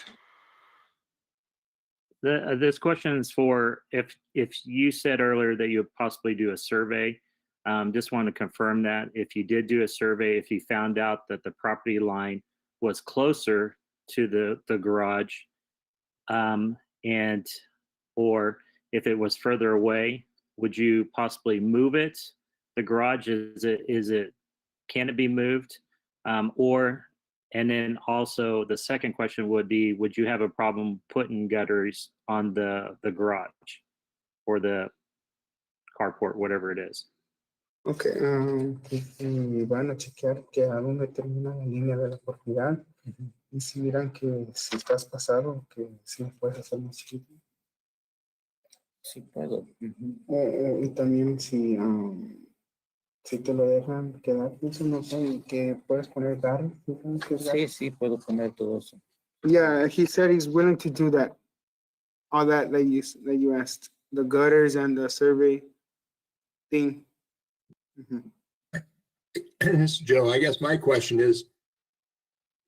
This question is for if you said earlier that you would possibly do a survey. Just want to confirm that if you did do a survey, if you found out that the property line was closer to the garage, or if it was further away, would you possibly move it? The garage, can it be moved? And then also the second question would be, would you have a problem putting gutters on the garage or the carport, whatever it is? Ok, y van a chequear que a dónde termina la línea de la propiedad. Y si miran que si estás pasado, que si puedes hacer más chiquito. Sí puedo. Y también si te lo dejan quedar, pues no sé, que puedes poner gutters. Sí, sí, puedo poner todo eso. Yeah, he said he's willing to do that. All that you asked, the gutters and the survey thing. This is Joe, I guess my question is,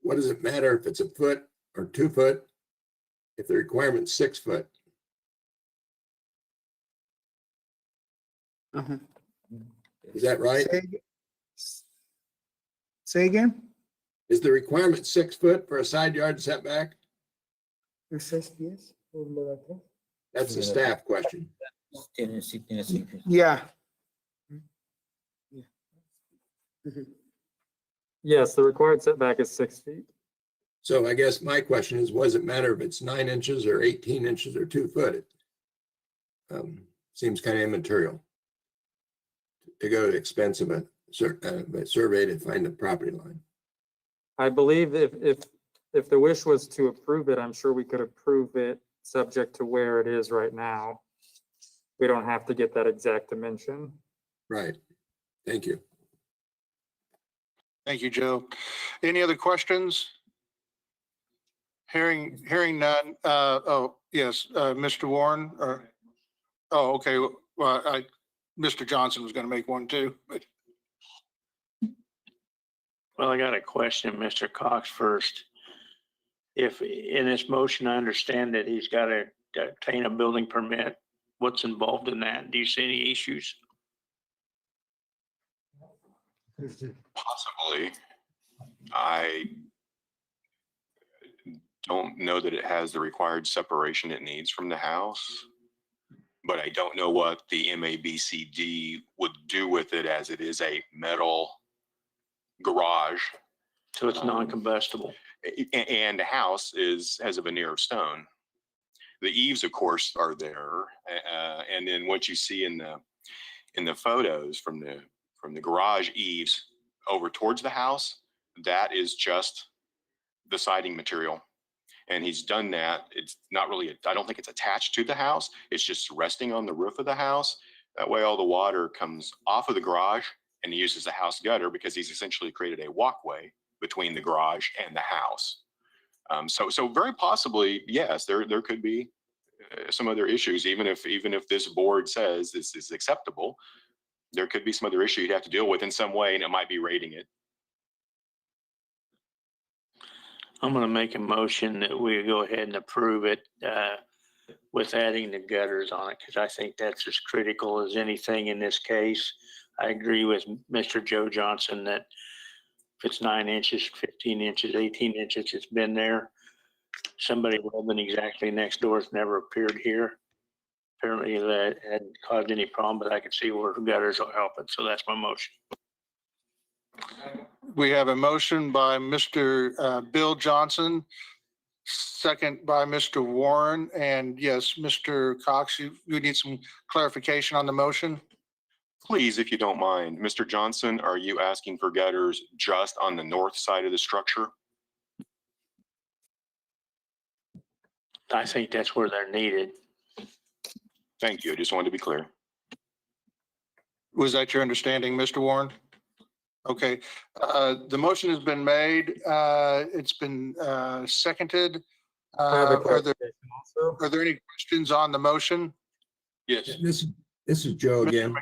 what does it matter if it's a foot or 2 foot if the requirement's 6 foot? Is that right? Say again? Is the requirement 6 foot for a side yard setback? It says yes. That's the staff question. Sí, tiene 5. Yeah. Yes, the required setback is 6 feet. So I guess my question is, what does it matter if it's 9 inches or 18 inches or 2 foot? It seems kind of immaterial to go to the expense of a survey to find the property line. I believe if the wish was to approve it, I'm sure we could approve it subject to where it is right now. We don't have to get that exact dimension. Right. Thank you. Thank you, Joe. Any other questions? Hearing none. Oh, yes, Mr. Warren, or, oh, okay. Well, Mr. Johnson was going to make one too, but Well, I got a question, Mr. Cox, first. If in this motion, I understand that he's got to obtain a building permit, what's involved in that? Do you see any issues? Possibly. I don't know that it has the required separation it needs from the house, but I don't know what the MAPC would do with it, as it is a metal garage. So it's non-combustible. And the house has a veneer of stone. The eaves, of course, are there. And then what you see in the photos from the garage eaves over towards the house, that is just the siding material. And he's done that. It's not really, I don't think it's attached to the house. It's just resting on the roof of the house. That way all the water comes off of the garage, and he uses the house gutter because he's essentially created a walkway between the garage and the house. So very possibly, yes, there could be some other issues. Even if this board says this is acceptable, there could be some other issue you'd have to deal with in some way, and it might be rating it. I'm going to make a motion that we go ahead and approve it with adding the gutters on it, because I think that's as critical as anything in this case. I agree with Mr. Joe Johnson that if it's 9 inches, 15 inches, 18 inches, it's been there. Somebody living exactly next door has never appeared here. Apparently that hadn't caused any problem, but I could see where the gutters will help it. So that's my motion. we have a motion by Mr. Bill Johnson, second by Mr. Warren. And yes, Mr. Cox, you need some clarification on the motion? Please, if you don't mind. Mr. Johnson, are you asking for gutters just on the north side of the structure? I think that's where they're needed. Thank you. I just wanted to be clear. Was that your understanding, Mr. Warren? Okay, the motion has been made. It's been seconded. I have a Are there clarification also. are there any questions on the motion? Yes, This is Joe again.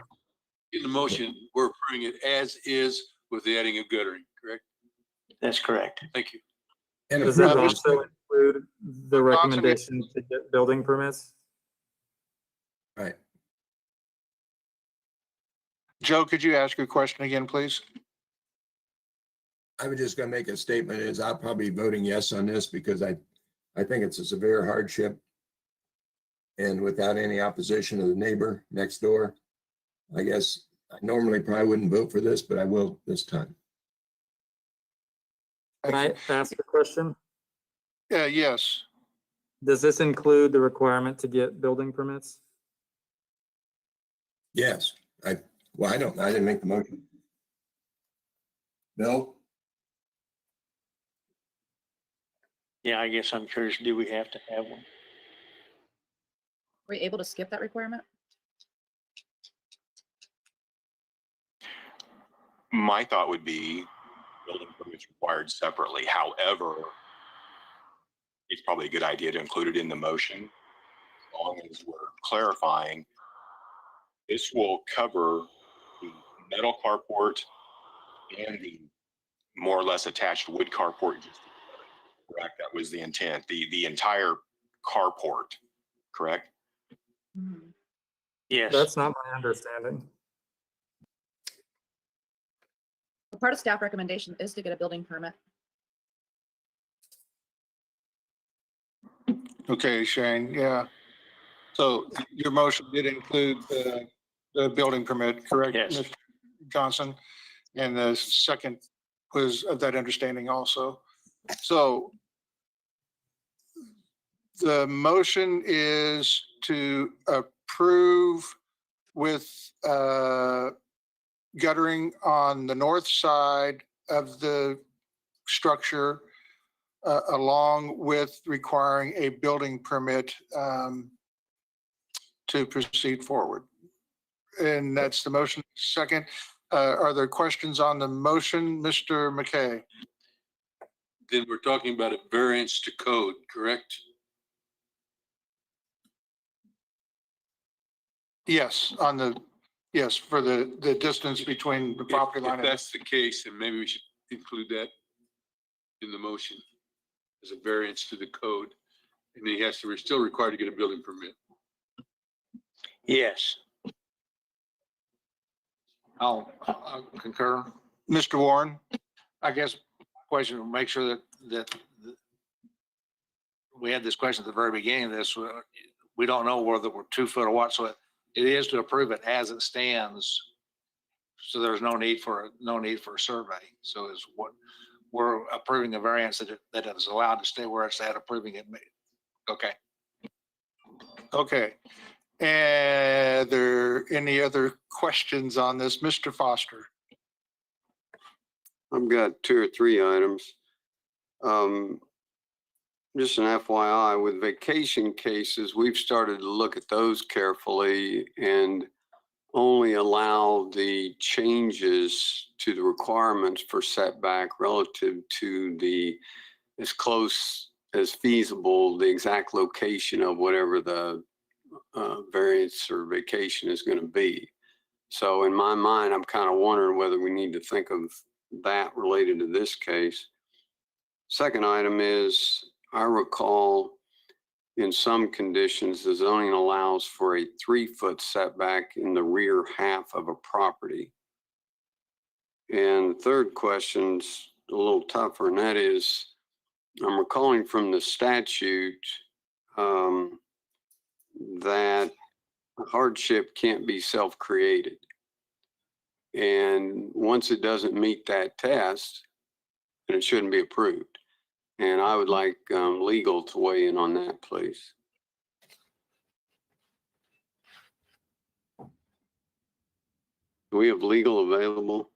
in the motion, we're approving it as is with the adding of guttering, correct? That's correct. Thank you. And Does that approve it. also include the recommendation to get building permits? Right. Joe, could you ask your question again, please? I was just gonna make a statement is I'll probably be voting yes on this because I think it's a severe hardship. And without any opposition of the neighbor next door, I guess I normally probably wouldn't vote for this, but I will this time. Can I ask a question? Yes. Does this include the requirement to get building permits? Yes, I Well, I didn't make the motion. Bill? Yeah, I guess I'm curious, do we have to have one? Were you able to skip that requirement? My thought would be building permits required separately. However, it's probably a good idea to include it in the motion. As long as we're clarifying, this will cover the metal carport and the more or less attached wood carport. Correct, that was the intent, the entire carport, correct? Yes. That's not my understanding. Part of staff recommendation is to get a building permit. Okay, Shane, yeah. So your motion did include the building permit, correct? Yes. Mr. Johnson? And the second was of that understanding also. So the motion is to approve with guttering on the north side of the structure, along with requiring a building permit to proceed forward. And that's the motion. Second, are there questions on the motion, Mr. McKay? Then we're talking about a variance to code, correct? Yes, yes, for the distance between the property line. If that's the case, then maybe we should include that in the motion as a variance to the code. And he has to, we're still required to get a building permit. Yes. I'll concur. Mr. Warren? I guess question, make sure that we had this question at the very beginning of this. We don't know whether we're 2 foot or what, so it is to approve it as it stands. So there's no need for a survey. So is what we're approving a variance that is allowed to stay where it's at, approving it. Okay. Okay. Are there any other questions on this? Mr. Foster? I've got 2 or 3 items. Just an FYI, with vacation cases, we've started to look at those carefully and only allow the changes to the requirements for setback relative to the, as close as feasible, the exact location of whatever the variance or vacation is going to be. So in my mind, I'm kind of wondering whether we need to think of that related to this case. Second item is, I recall in some conditions, the zoning allows for a 3-foot setback in the rear half of a property. And third question's a little tougher, and that is, I'm recalling from the statute that hardship can't be self-created. And once it doesn't meet that test, then it shouldn't be approved. And I would like legal to weigh in on that, please. Do we have legal available?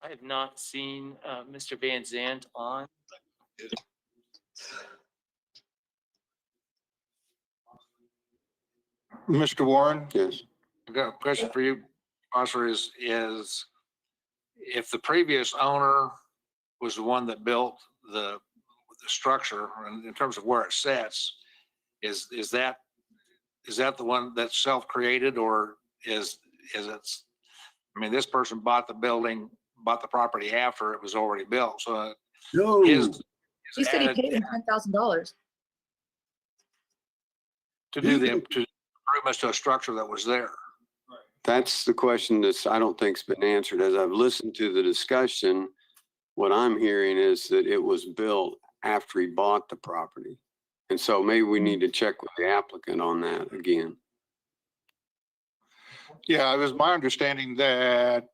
I have not seen Mr. Van Zandt on. Mr. Warren? Yes. I've got a question for you, Foster, is if the previous owner was the one that built the structure, and in terms of where it sits, is that the one that's self-created, or is it? I mean, this person bought the property after it was already built, so No. He said he paid him $10,000. to do the improvements to a structure that was there. That's the question that's, I don't think's been answered. As I've listened to the discussion, what I'm hearing is that it was built after he bought the property. And so maybe we need to check with the applicant on that again. Yeah, it was my understanding that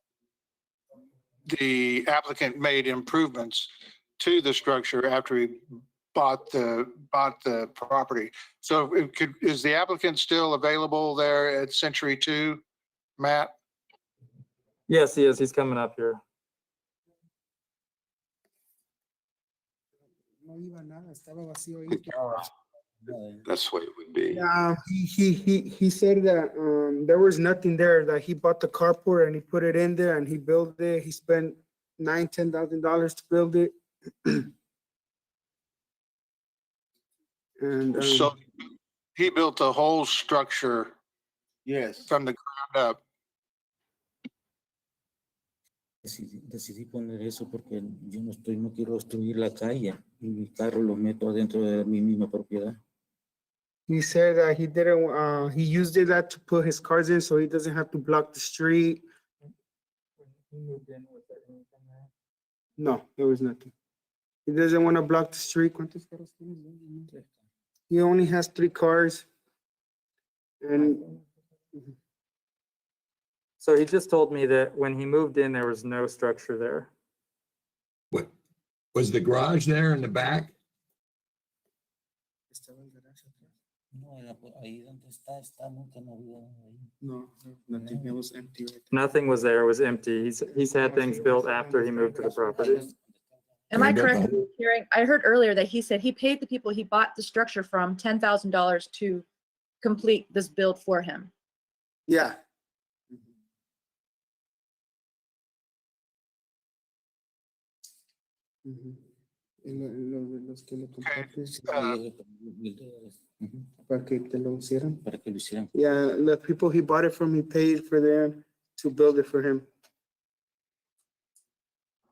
the applicant made improvements to the structure after he bought the property. So is the applicant still available there at Century 2, Matt? Yes, he is. He's coming up here. No iba nada, estaba vacío ahí. That's what it would be. He said that there was nothing there, that he bought the carport and he put it in there and he built it. He spent $10,000 to build it. And So he built the whole structure Yes. from the ground up. Decidí poner eso porque yo no quiero destruir la calle y mi carro lo meto adentro de mi misma propiedad. he said that he didn't, he used it that to put his cars in so he doesn't have to block the street. No, there was nothing. He doesn't want to block the street. ¿Cuántos carros tiene? He only has 3 cars. And So he just told me that when he moved in, there was no structure there. What, was the garage there in the back? No, era por ahí donde está, nunca no había ahí. no, nothing. It was empty. Nothing was there. It was empty. He's had things built after he moved to the property. Am I And correct the in hearing? I heard earlier that he said he paid the people he bought the structure from $10,000 to complete this build for him. Yeah. Los que le compraste para que te lo hicieran. Para que lo hicieran. Yeah, the people he bought it from, he paid for them to build it for him.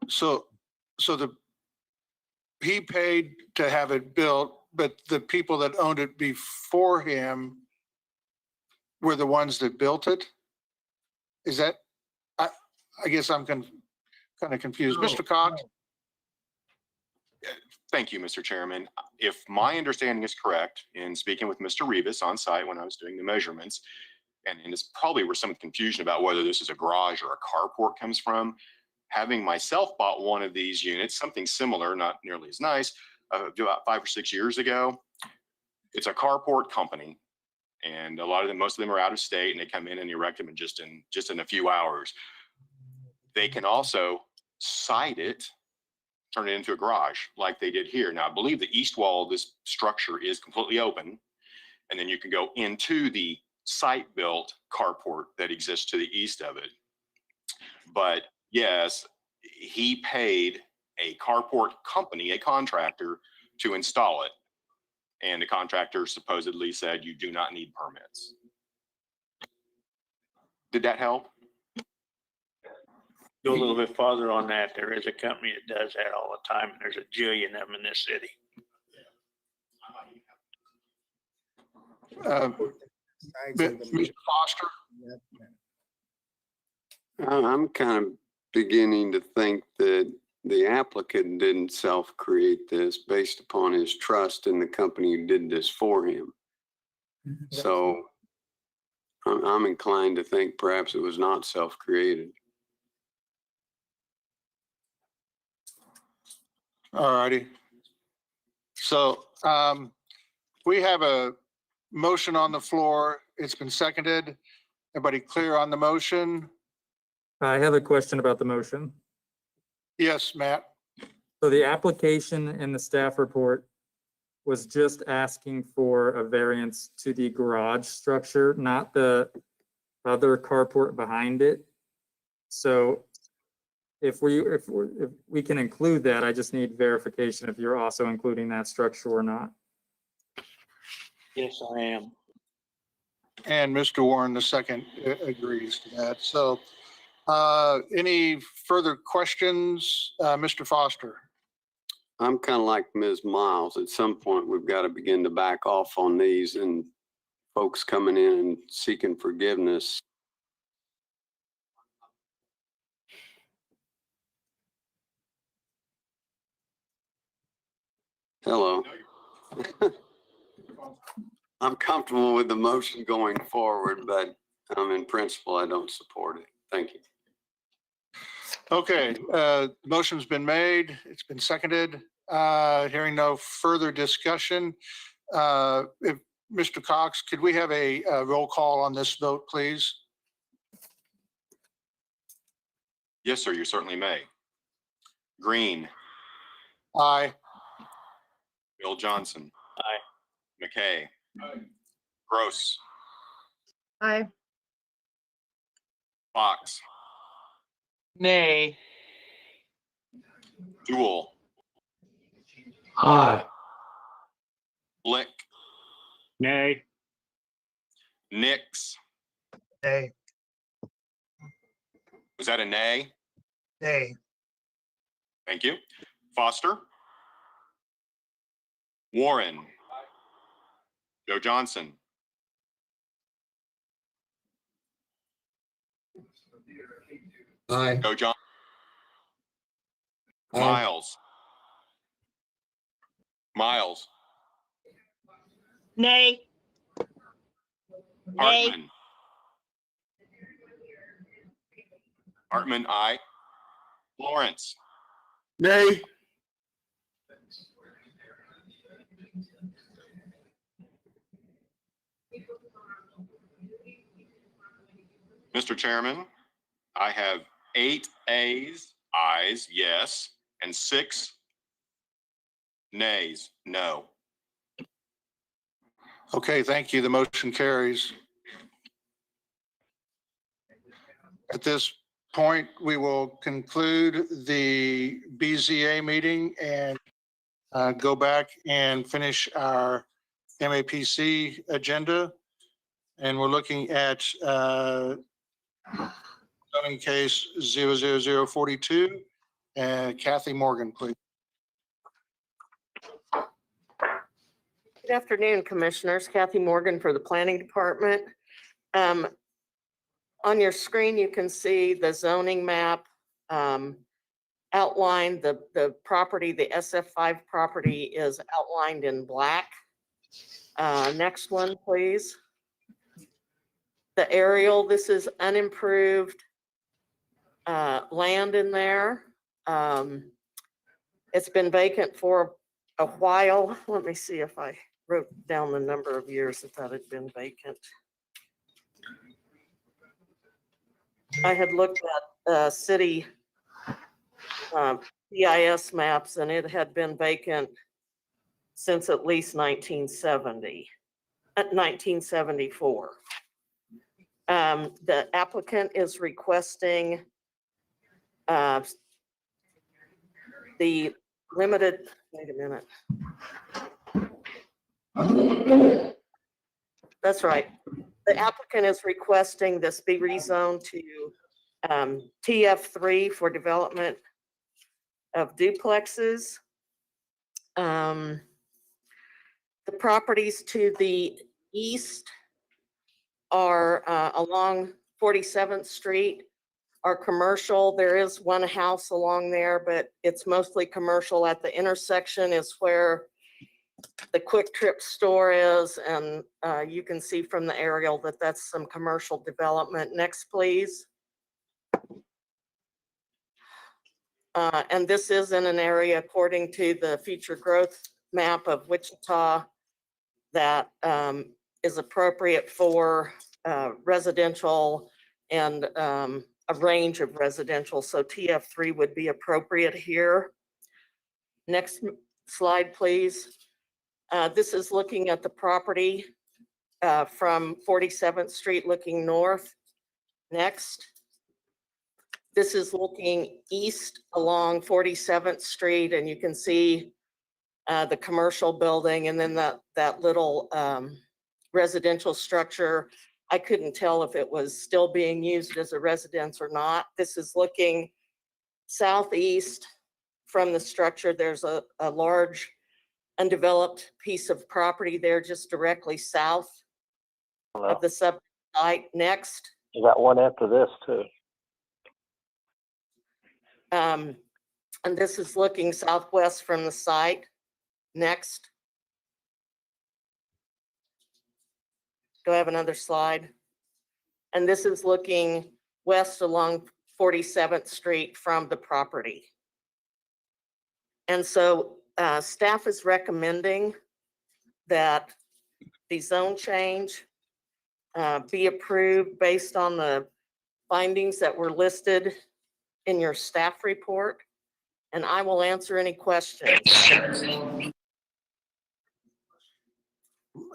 So he paid to have it built, but the people that owned it before him were the ones that built it? Is that, I guess I'm kind of confused. Mr. Cox? Thank you, Mr. Chairman. If my understanding is correct, in speaking with Mr. Rivas on site when I was doing the measurements, and it's probably where some confusion about whether this is a garage or a carport comes from, having myself bought one of these units, something similar, not nearly as nice, about 5 or 6 years ago. It's a carport company, and most of them are out of state, and they come in and erect them in just in a few hours. They can also site it, turn it into a garage like they did here. Now, I believe the east wall of this structure is completely open, and then you can go into the site-built carport that exists to the east of it. But yes, he paid a carport company, a contractor, to install it. And the contractor supposedly said, you do not need permits. Did that help? Go a little bit farther on that. There is a company that does that all the time, and there's a jillion of them in this city. Mr. Foster? I'm kind of beginning to think that the applicant didn't self-create this based upon his trust in the company who did this for him. So I'm inclined to think perhaps it was not self-created. All righty. So we have a motion on the floor. It's been seconded. Everybody clear on the motion? I have a question about the motion. Yes, Matt? So the application in the staff report was just asking for a variance to the garage structure, not the other carport behind it. So if we can include that, I just need verification if you're also including that structure or not. Yes, I am. And Mr. Warren, the second, agrees to that. So any further questions, Mr. Foster? I'm kind of like Ms. Miles. At some point, we've got to begin to back off on these, and folks coming in and seeking forgiveness. Hello. I'm comfortable with the motion going forward, but in principle, I don't support it. Thank you. Okay, motion's been made. It's been seconded. Hearing no further discussion, if Mr. Cox, could we have a roll call on this vote, please? Yes, sir, you certainly may. Green, Aye. Bill Johnson, Aye. McKay, Gross, Aye. Fox, Nay. Jewel, Aye. Blick, Nay. Nix. Nay. Was that a nay? Nay. Thank you. Foster, Warren, Joe Johnson, Aye. Joe John, Aye. Miles, Miles, Nay. Nay. Hartman. Hartman, aye. Lawrence, Nay. Mr. Chairman, I have 8 ayes, yes, and 6 nays, no. Okay, thank you. The motion carries. At this point, we will conclude the BZA meeting and go back and finish our MAPC agenda. And we're looking at zoning case 00042. Kathy Morgan, please. Good afternoon, Commissioners. Kathy Morgan for the Planning Department. On your screen, you can see the zoning map outlined. The property, the SF5 property is outlined in black. Next one, please. The aerial, this is unimproved land in there. It's been vacant for a while. Let me see if I wrote down the number of years that that had been vacant. I had looked at city EIS maps, and it had been vacant since at least 1974. The applicant is requesting the limited, wait a minute. That's right. The applicant is requesting this be rezoned to TF3 for development of duplexes. The properties to the east are along 47th Street are commercial. There is one house along there, but it's mostly commercial. At the intersection is where the Quick Trip store is, and you can see from the aerial that that's some commercial development. Next, please. And this is in an area, according to the future growth map of Wichita, that is appropriate for residential and a range of residential. So TF3 would be appropriate here. Next slide, please. This is looking at the property from 47th Street looking north. Next. This is looking east along 47th Street, and you can see the commercial building and then that little residential structure. I couldn't tell if it was still being used as a residence or not. This is looking southeast from the structure. There's a large undeveloped piece of property there just directly south of the sub site. Next. You got one after this too. And this is looking southwest from the site. Next. Do I have another slide? And this is looking west along 47th Street from the property. And so Staff is recommending that the zone change be approved based on the findings that were listed in your staff report, and I will answer any questions.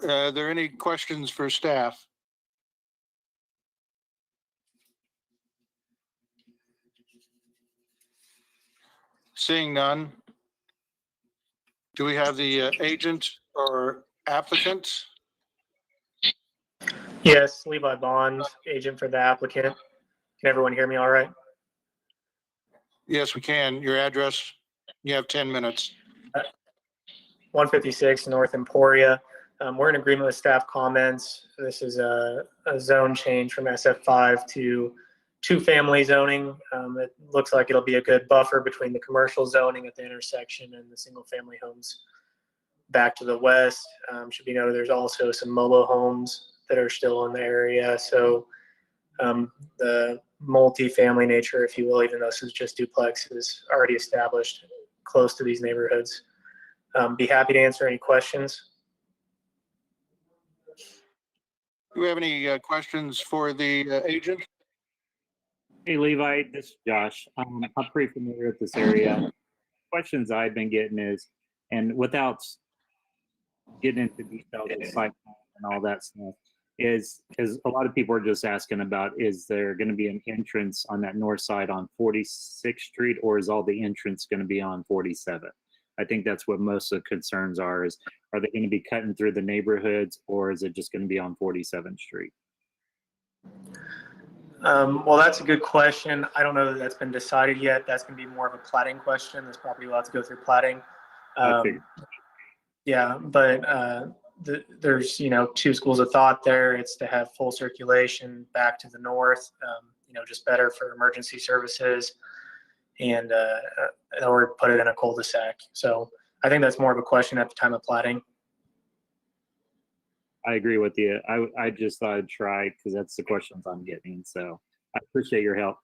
Are there any questions for staff? Seeing none. Do we have the agent or applicant? Yes, Levi Bond, agent for the applicant. Can everyone hear me all right? Yes, we can. Your address, you have 10 minutes. 156 North Emporia. We're in agreement with staff comments. This is a zone change from SF5 to two-family zoning. It looks like it'll be a good buffer between the commercial zoning at the intersection and the single-family homes back to the west. Should be noted there's also some mobile homes that are still in the area. So the multi-family nature, if you will, even though this is just duplex, is already established close to these neighborhoods. Be happy to answer any questions. Do we have any questions for the agent? Hey, Levi, this is Josh. I'm pretty familiar with this area. Questions I've been getting is, and without getting into details of site plan and all that stuff, is a lot of people are just asking about, is there going to be an entrance on that north side on 46th Street, or is all the entrance going to be on 47th? I think that's what most of the concerns are, is are they going to be cutting through the neighborhoods, or is it just going to be on 47th Street? Well, that's a good question. I don't know that that's been decided yet. That's going to be more of a plating question. This property will have to go through plating. Yeah, but there's, two schools of thought there. It's to have full circulation back to the north, just better for emergency services, and or put it in a cul-de-sac. So I think that's more of a question at the time of plating. I agree with you. I just thought I'd try because that's the questions I'm getting. So I appreciate your help.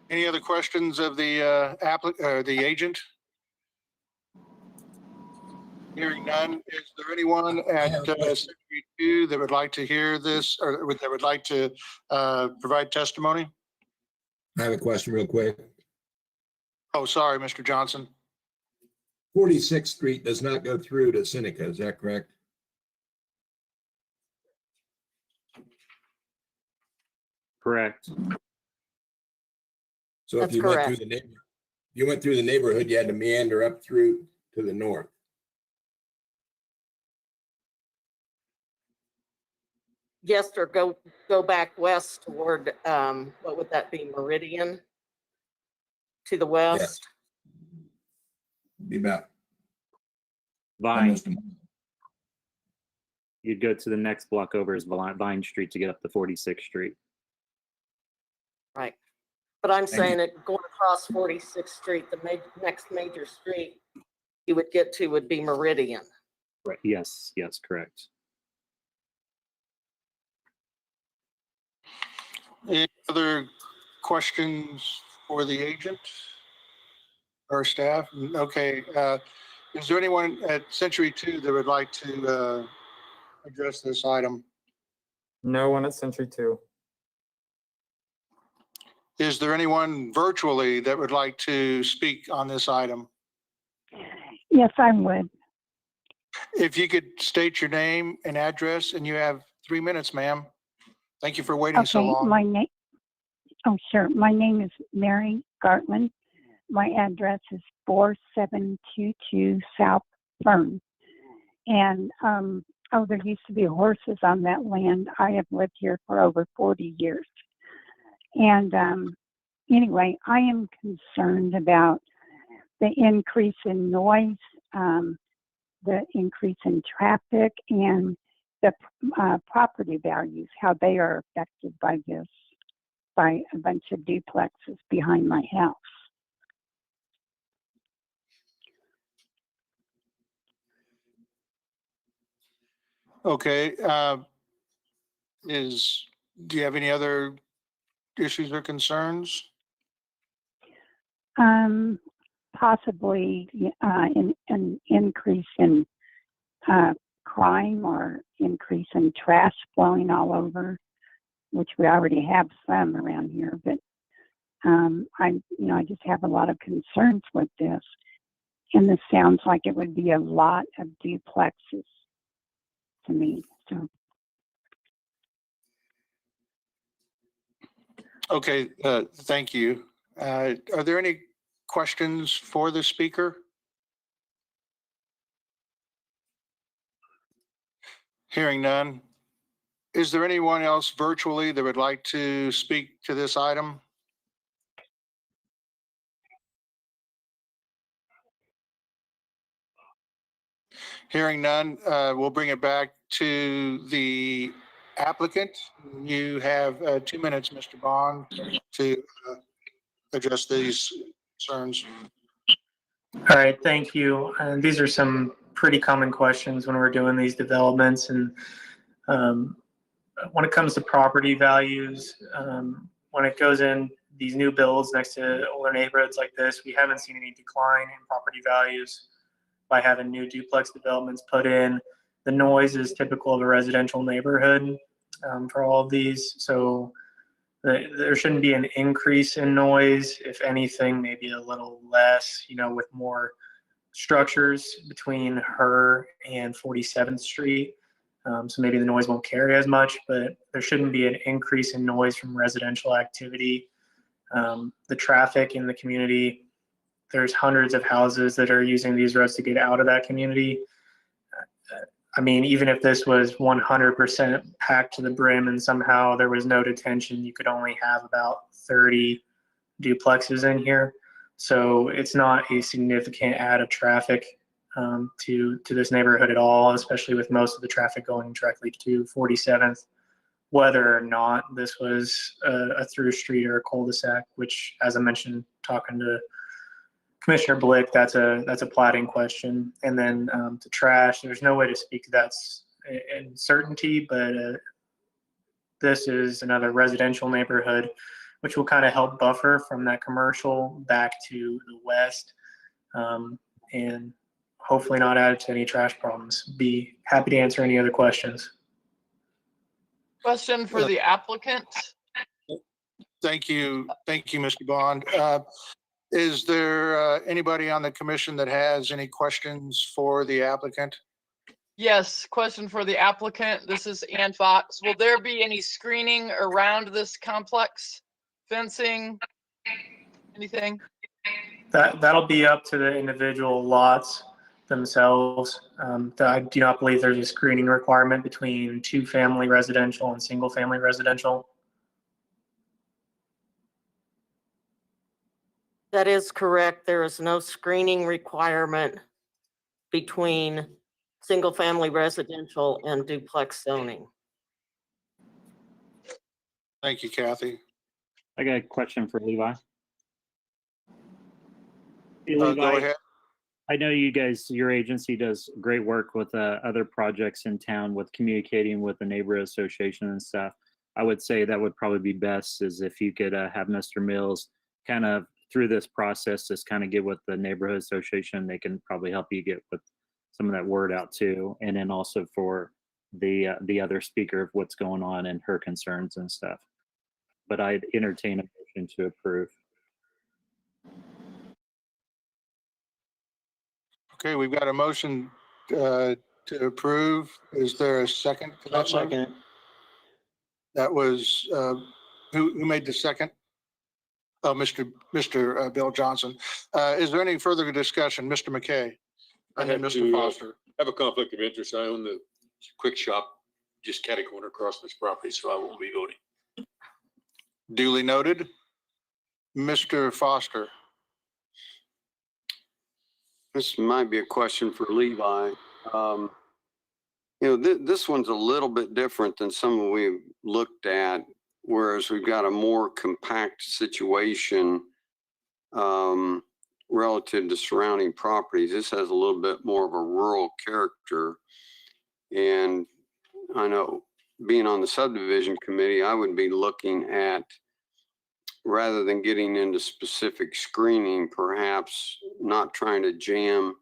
Any other questions of the the agent? Hearing none, is there anyone at Secretary 2 that would like to hear this, or that would like to provide testimony? I have a question real quick. Oh, sorry, Mr. Johnson. 46th Street does not go through to Seneca, is that correct? Correct. So if That's you correct. went through the neighborhood, you had to meander up through to the north. Yes, or go back west toward, what would that be, Meridian? To the west? Be about Vine. almost You'd go to the next block over is Vine Street to get up to 46th Street. Right. But I'm Thank saying it going across 46th Street, the next major street you would get to would be Meridian. Right. Yes, correct. Any other questions for the agent or staff? Okay. Is there anyone at Century 2 that would like to address this item? No one at Century 2. Is there anyone virtually that would like to speak on this item? Yes, I would. If you could state your name and address, and you have 3 minutes, ma'am. Thank you for waiting so long. My name. Oh, sure. My name is Mary Gartland. My address is 4722 South Fern. And there used to be horses on that land. I have lived here for over 40 years. And anyway, I am concerned about the increase in noise, the increase in traffic, and the property values, how they are affected by this, by a bunch of duplexes behind my house. Okay. Do you have any other issues or concerns? Possibly an increase in crime or increase in trash blowing all over, which we already have some around here. But I just have a lot of concerns with this. And this sounds like it would be a lot of duplexes to me. So. Okay, thank you. Are there any questions for the speaker? Hearing none. Is there anyone else virtually that would like to speak to this item? Hearing none, we'll bring it back to the applicant. You have 2 minutes, Mr. Bond, to address these concerns. All right, thank you. And these are some pretty common questions when we're doing these developments. And when it comes to property values, when it goes in these new builds next to older neighborhoods like this, we haven't seen any decline in property values by having new duplex developments put in. The noise is typical of a residential neighborhood for all of these. So there shouldn't be an increase in noise. If anything, maybe a little less, with more structures between her and 47th Street. So maybe the noise won't carry as much, but there shouldn't be an increase in noise from residential activity. The traffic in the community, there's hundreds of houses that are using these roads to get out of that community. I mean, even if this was 100% packed to the brim and somehow there was no detention, you could only have about 30 duplexes in here. So it's not a significant add of traffic to this neighborhood at all, especially with most of the traffic going directly to 47th, whether or not this was a through street or a cul-de-sac, which, as I mentioned, talking to Commissioner Blick, that's a plating question. And then to trash, there's no way to speak to that in certainty, but this is another residential neighborhood, which will kind of help buffer from that commercial back to the west, and hopefully not add to any trash problems. Be happy to answer any other questions. Question for the applicant. Thank you, Mr. Bond. Is there anybody on the commission that has any questions for the applicant? Yes, question for the applicant. This is Ann Fox. Will there be any screening around this complex? Fencing? Anything? That'll be up to the individual lots themselves. I do not believe there's a screening requirement between 2-family residential and single-family residential. That is correct. There is no screening requirement between single-family residential and duplex zoning. Thank you, Kathy. I got a question for Levi. Hey, Go Levi, ahead. I know you guys, your agency does great work with other projects in town with communicating with the neighborhood association and stuff. I would say that would probably be best is if you could have Mr. Mills kind of through this process, just kind of get with the neighborhood association. They can probably help you get with some of that word out too. And then also for the other speaker of what's going on and her concerns and stuff. But I'd entertain a motion to approve. Okay, we've got a motion to approve. Is there a second to that? Second. That was, who made the second? Oh, Mr. Bill Johnson. Is there any further discussion? Mr. McKay? And then Mr. Foster. I have a conflict of interest. I own the quick shop just catty corner across this property, so I won't be voting. Duly noted. Mr. Foster. This might be a question for Levi. This one's a little bit different than some we've looked at, whereas we've got a more compact situation relative to surrounding properties. This has a little bit more of a rural character. And I know being on the subdivision committee, I would be looking at rather than getting into specific screening, perhaps not trying to jam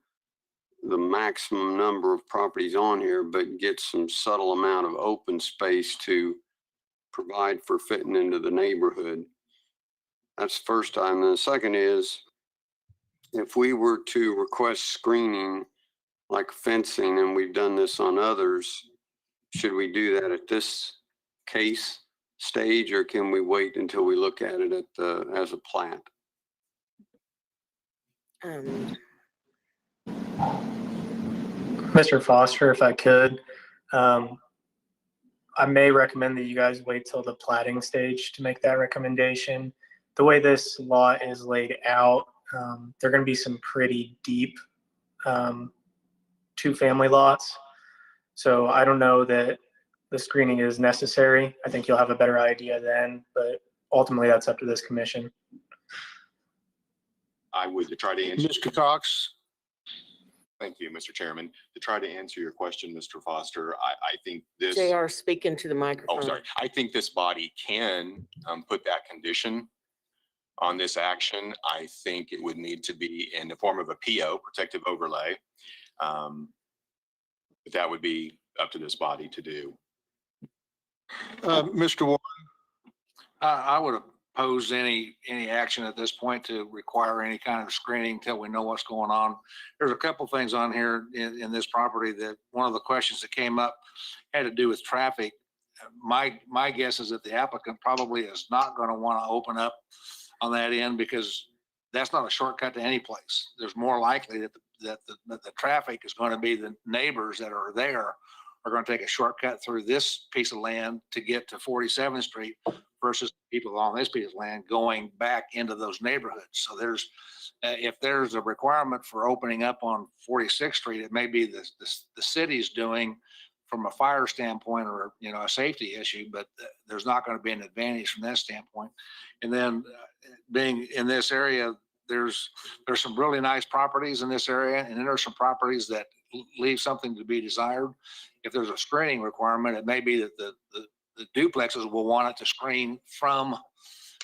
the maximum number of properties on here, but get some subtle amount of open space to provide for fitting into the neighborhood. That's the first time. And the second is, if we were to request screening like fencing, and we've done this on others, should we do that at this case stage, or can we wait until we look at it as a plat? Mr. Foster, if I could, I may recommend that you guys wait till the platting stage to make that recommendation. The way this lot is laid out, there are going to be some pretty deep two-family lots. So I don't know that the screening is necessary. I think you'll have a better idea then, but ultimately that's up to this commission. I would try to answer. Mr. Cox. Thank you, Mr. Chairman. To try to answer your question, Mr. Foster, I think this. JR, speak into the microphone. Oh, sorry. I think this body can put that condition on this action. I think it would need to be in the form of a PO, protective overlay. But that would be up to this body to do. Mr. Warren. I would oppose any action at this point to require any kind of screening until we know what's going on. There's a couple things on here in this property that one of the questions that came up had to do with traffic. My guess is that the applicant probably is not going to want to open up on that end, because that's not a shortcut to any place. There's more likely that the traffic is going to be the neighbors that are there are going to take a shortcut through this piece of land to get to 47th Street versus people on this piece of land going back into those neighborhoods. So there's, if there's a requirement for opening up on 46th Street, it may be the city's doing from a fire standpoint or, you know, a safety issue, but there's not going to be an advantage from that standpoint. And then being in this area, there's some really nice properties in this area, and then there's some properties that leave something to be desired. If there's a screening requirement, it may be that the duplexes will want it to screen from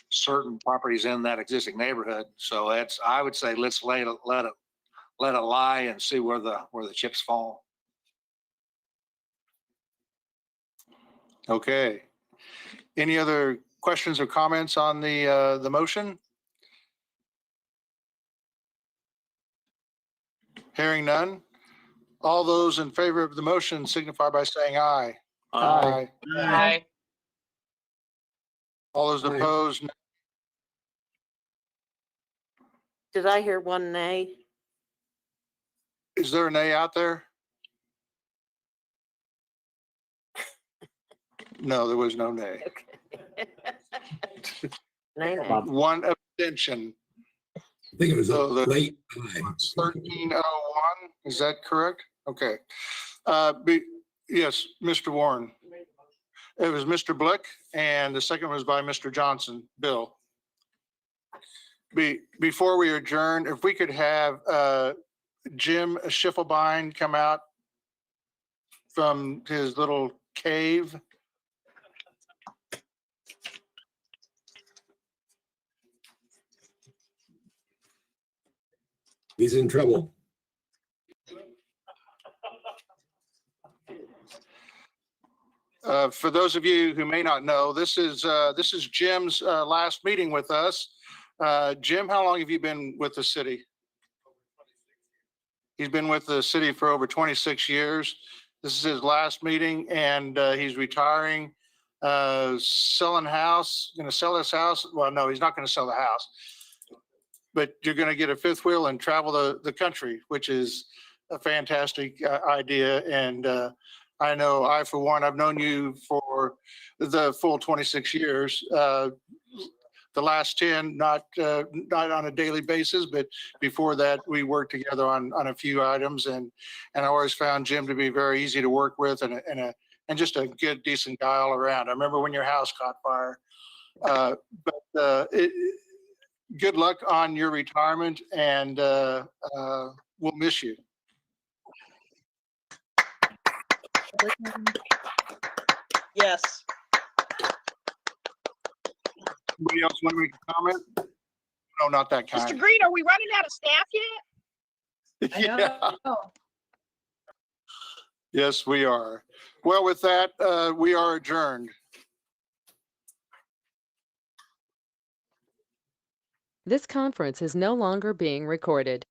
certain properties in that existing neighborhood. So that's, I would say, let's let it lie and see where the chips fall. Okay. Any other questions or comments on the motion? Hearing none. All those in favor of the motion signify by saying aye. Aye. Aye. All those opposed? Did I hear one nay? Is there a nay out there? No, there was no nay. Nay, nay. One abstention. I think it was a So the late. 1301, is that correct? Okay. Yes, Mr. Warren. It was Mr. Blick, and the second was by Mr. Johnson. Bill. Before we adjourn, if we could have Jim Schiffelbein come out from his little cave. He's in trouble. For those of you who may not know, this is Jim's last meeting with us. Jim, how long have you been with the city? He's been with the city for over 26 years. This is his last meeting, and he's retiring, selling house, going to sell his house. Well, no, he's not going to sell the house, but you're going to get a fifth wheel and travel the country, which is a fantastic idea. And I know I, for one, I've known you for the full 26 years. The last 10, not on a daily basis, but before that, we worked together on a few items, and I always found Jim to be very easy to work with and just a good, decent guy all around. I remember when your house caught fire, but good luck on your retirement, and we'll miss you. Yes. Anybody else want to make a comment? No, not that Mr. kind. Green, are we running out of staff yet? Yeah. Oh. Yes, we are. Well, with that, we are adjourned. This conference is no longer being recorded.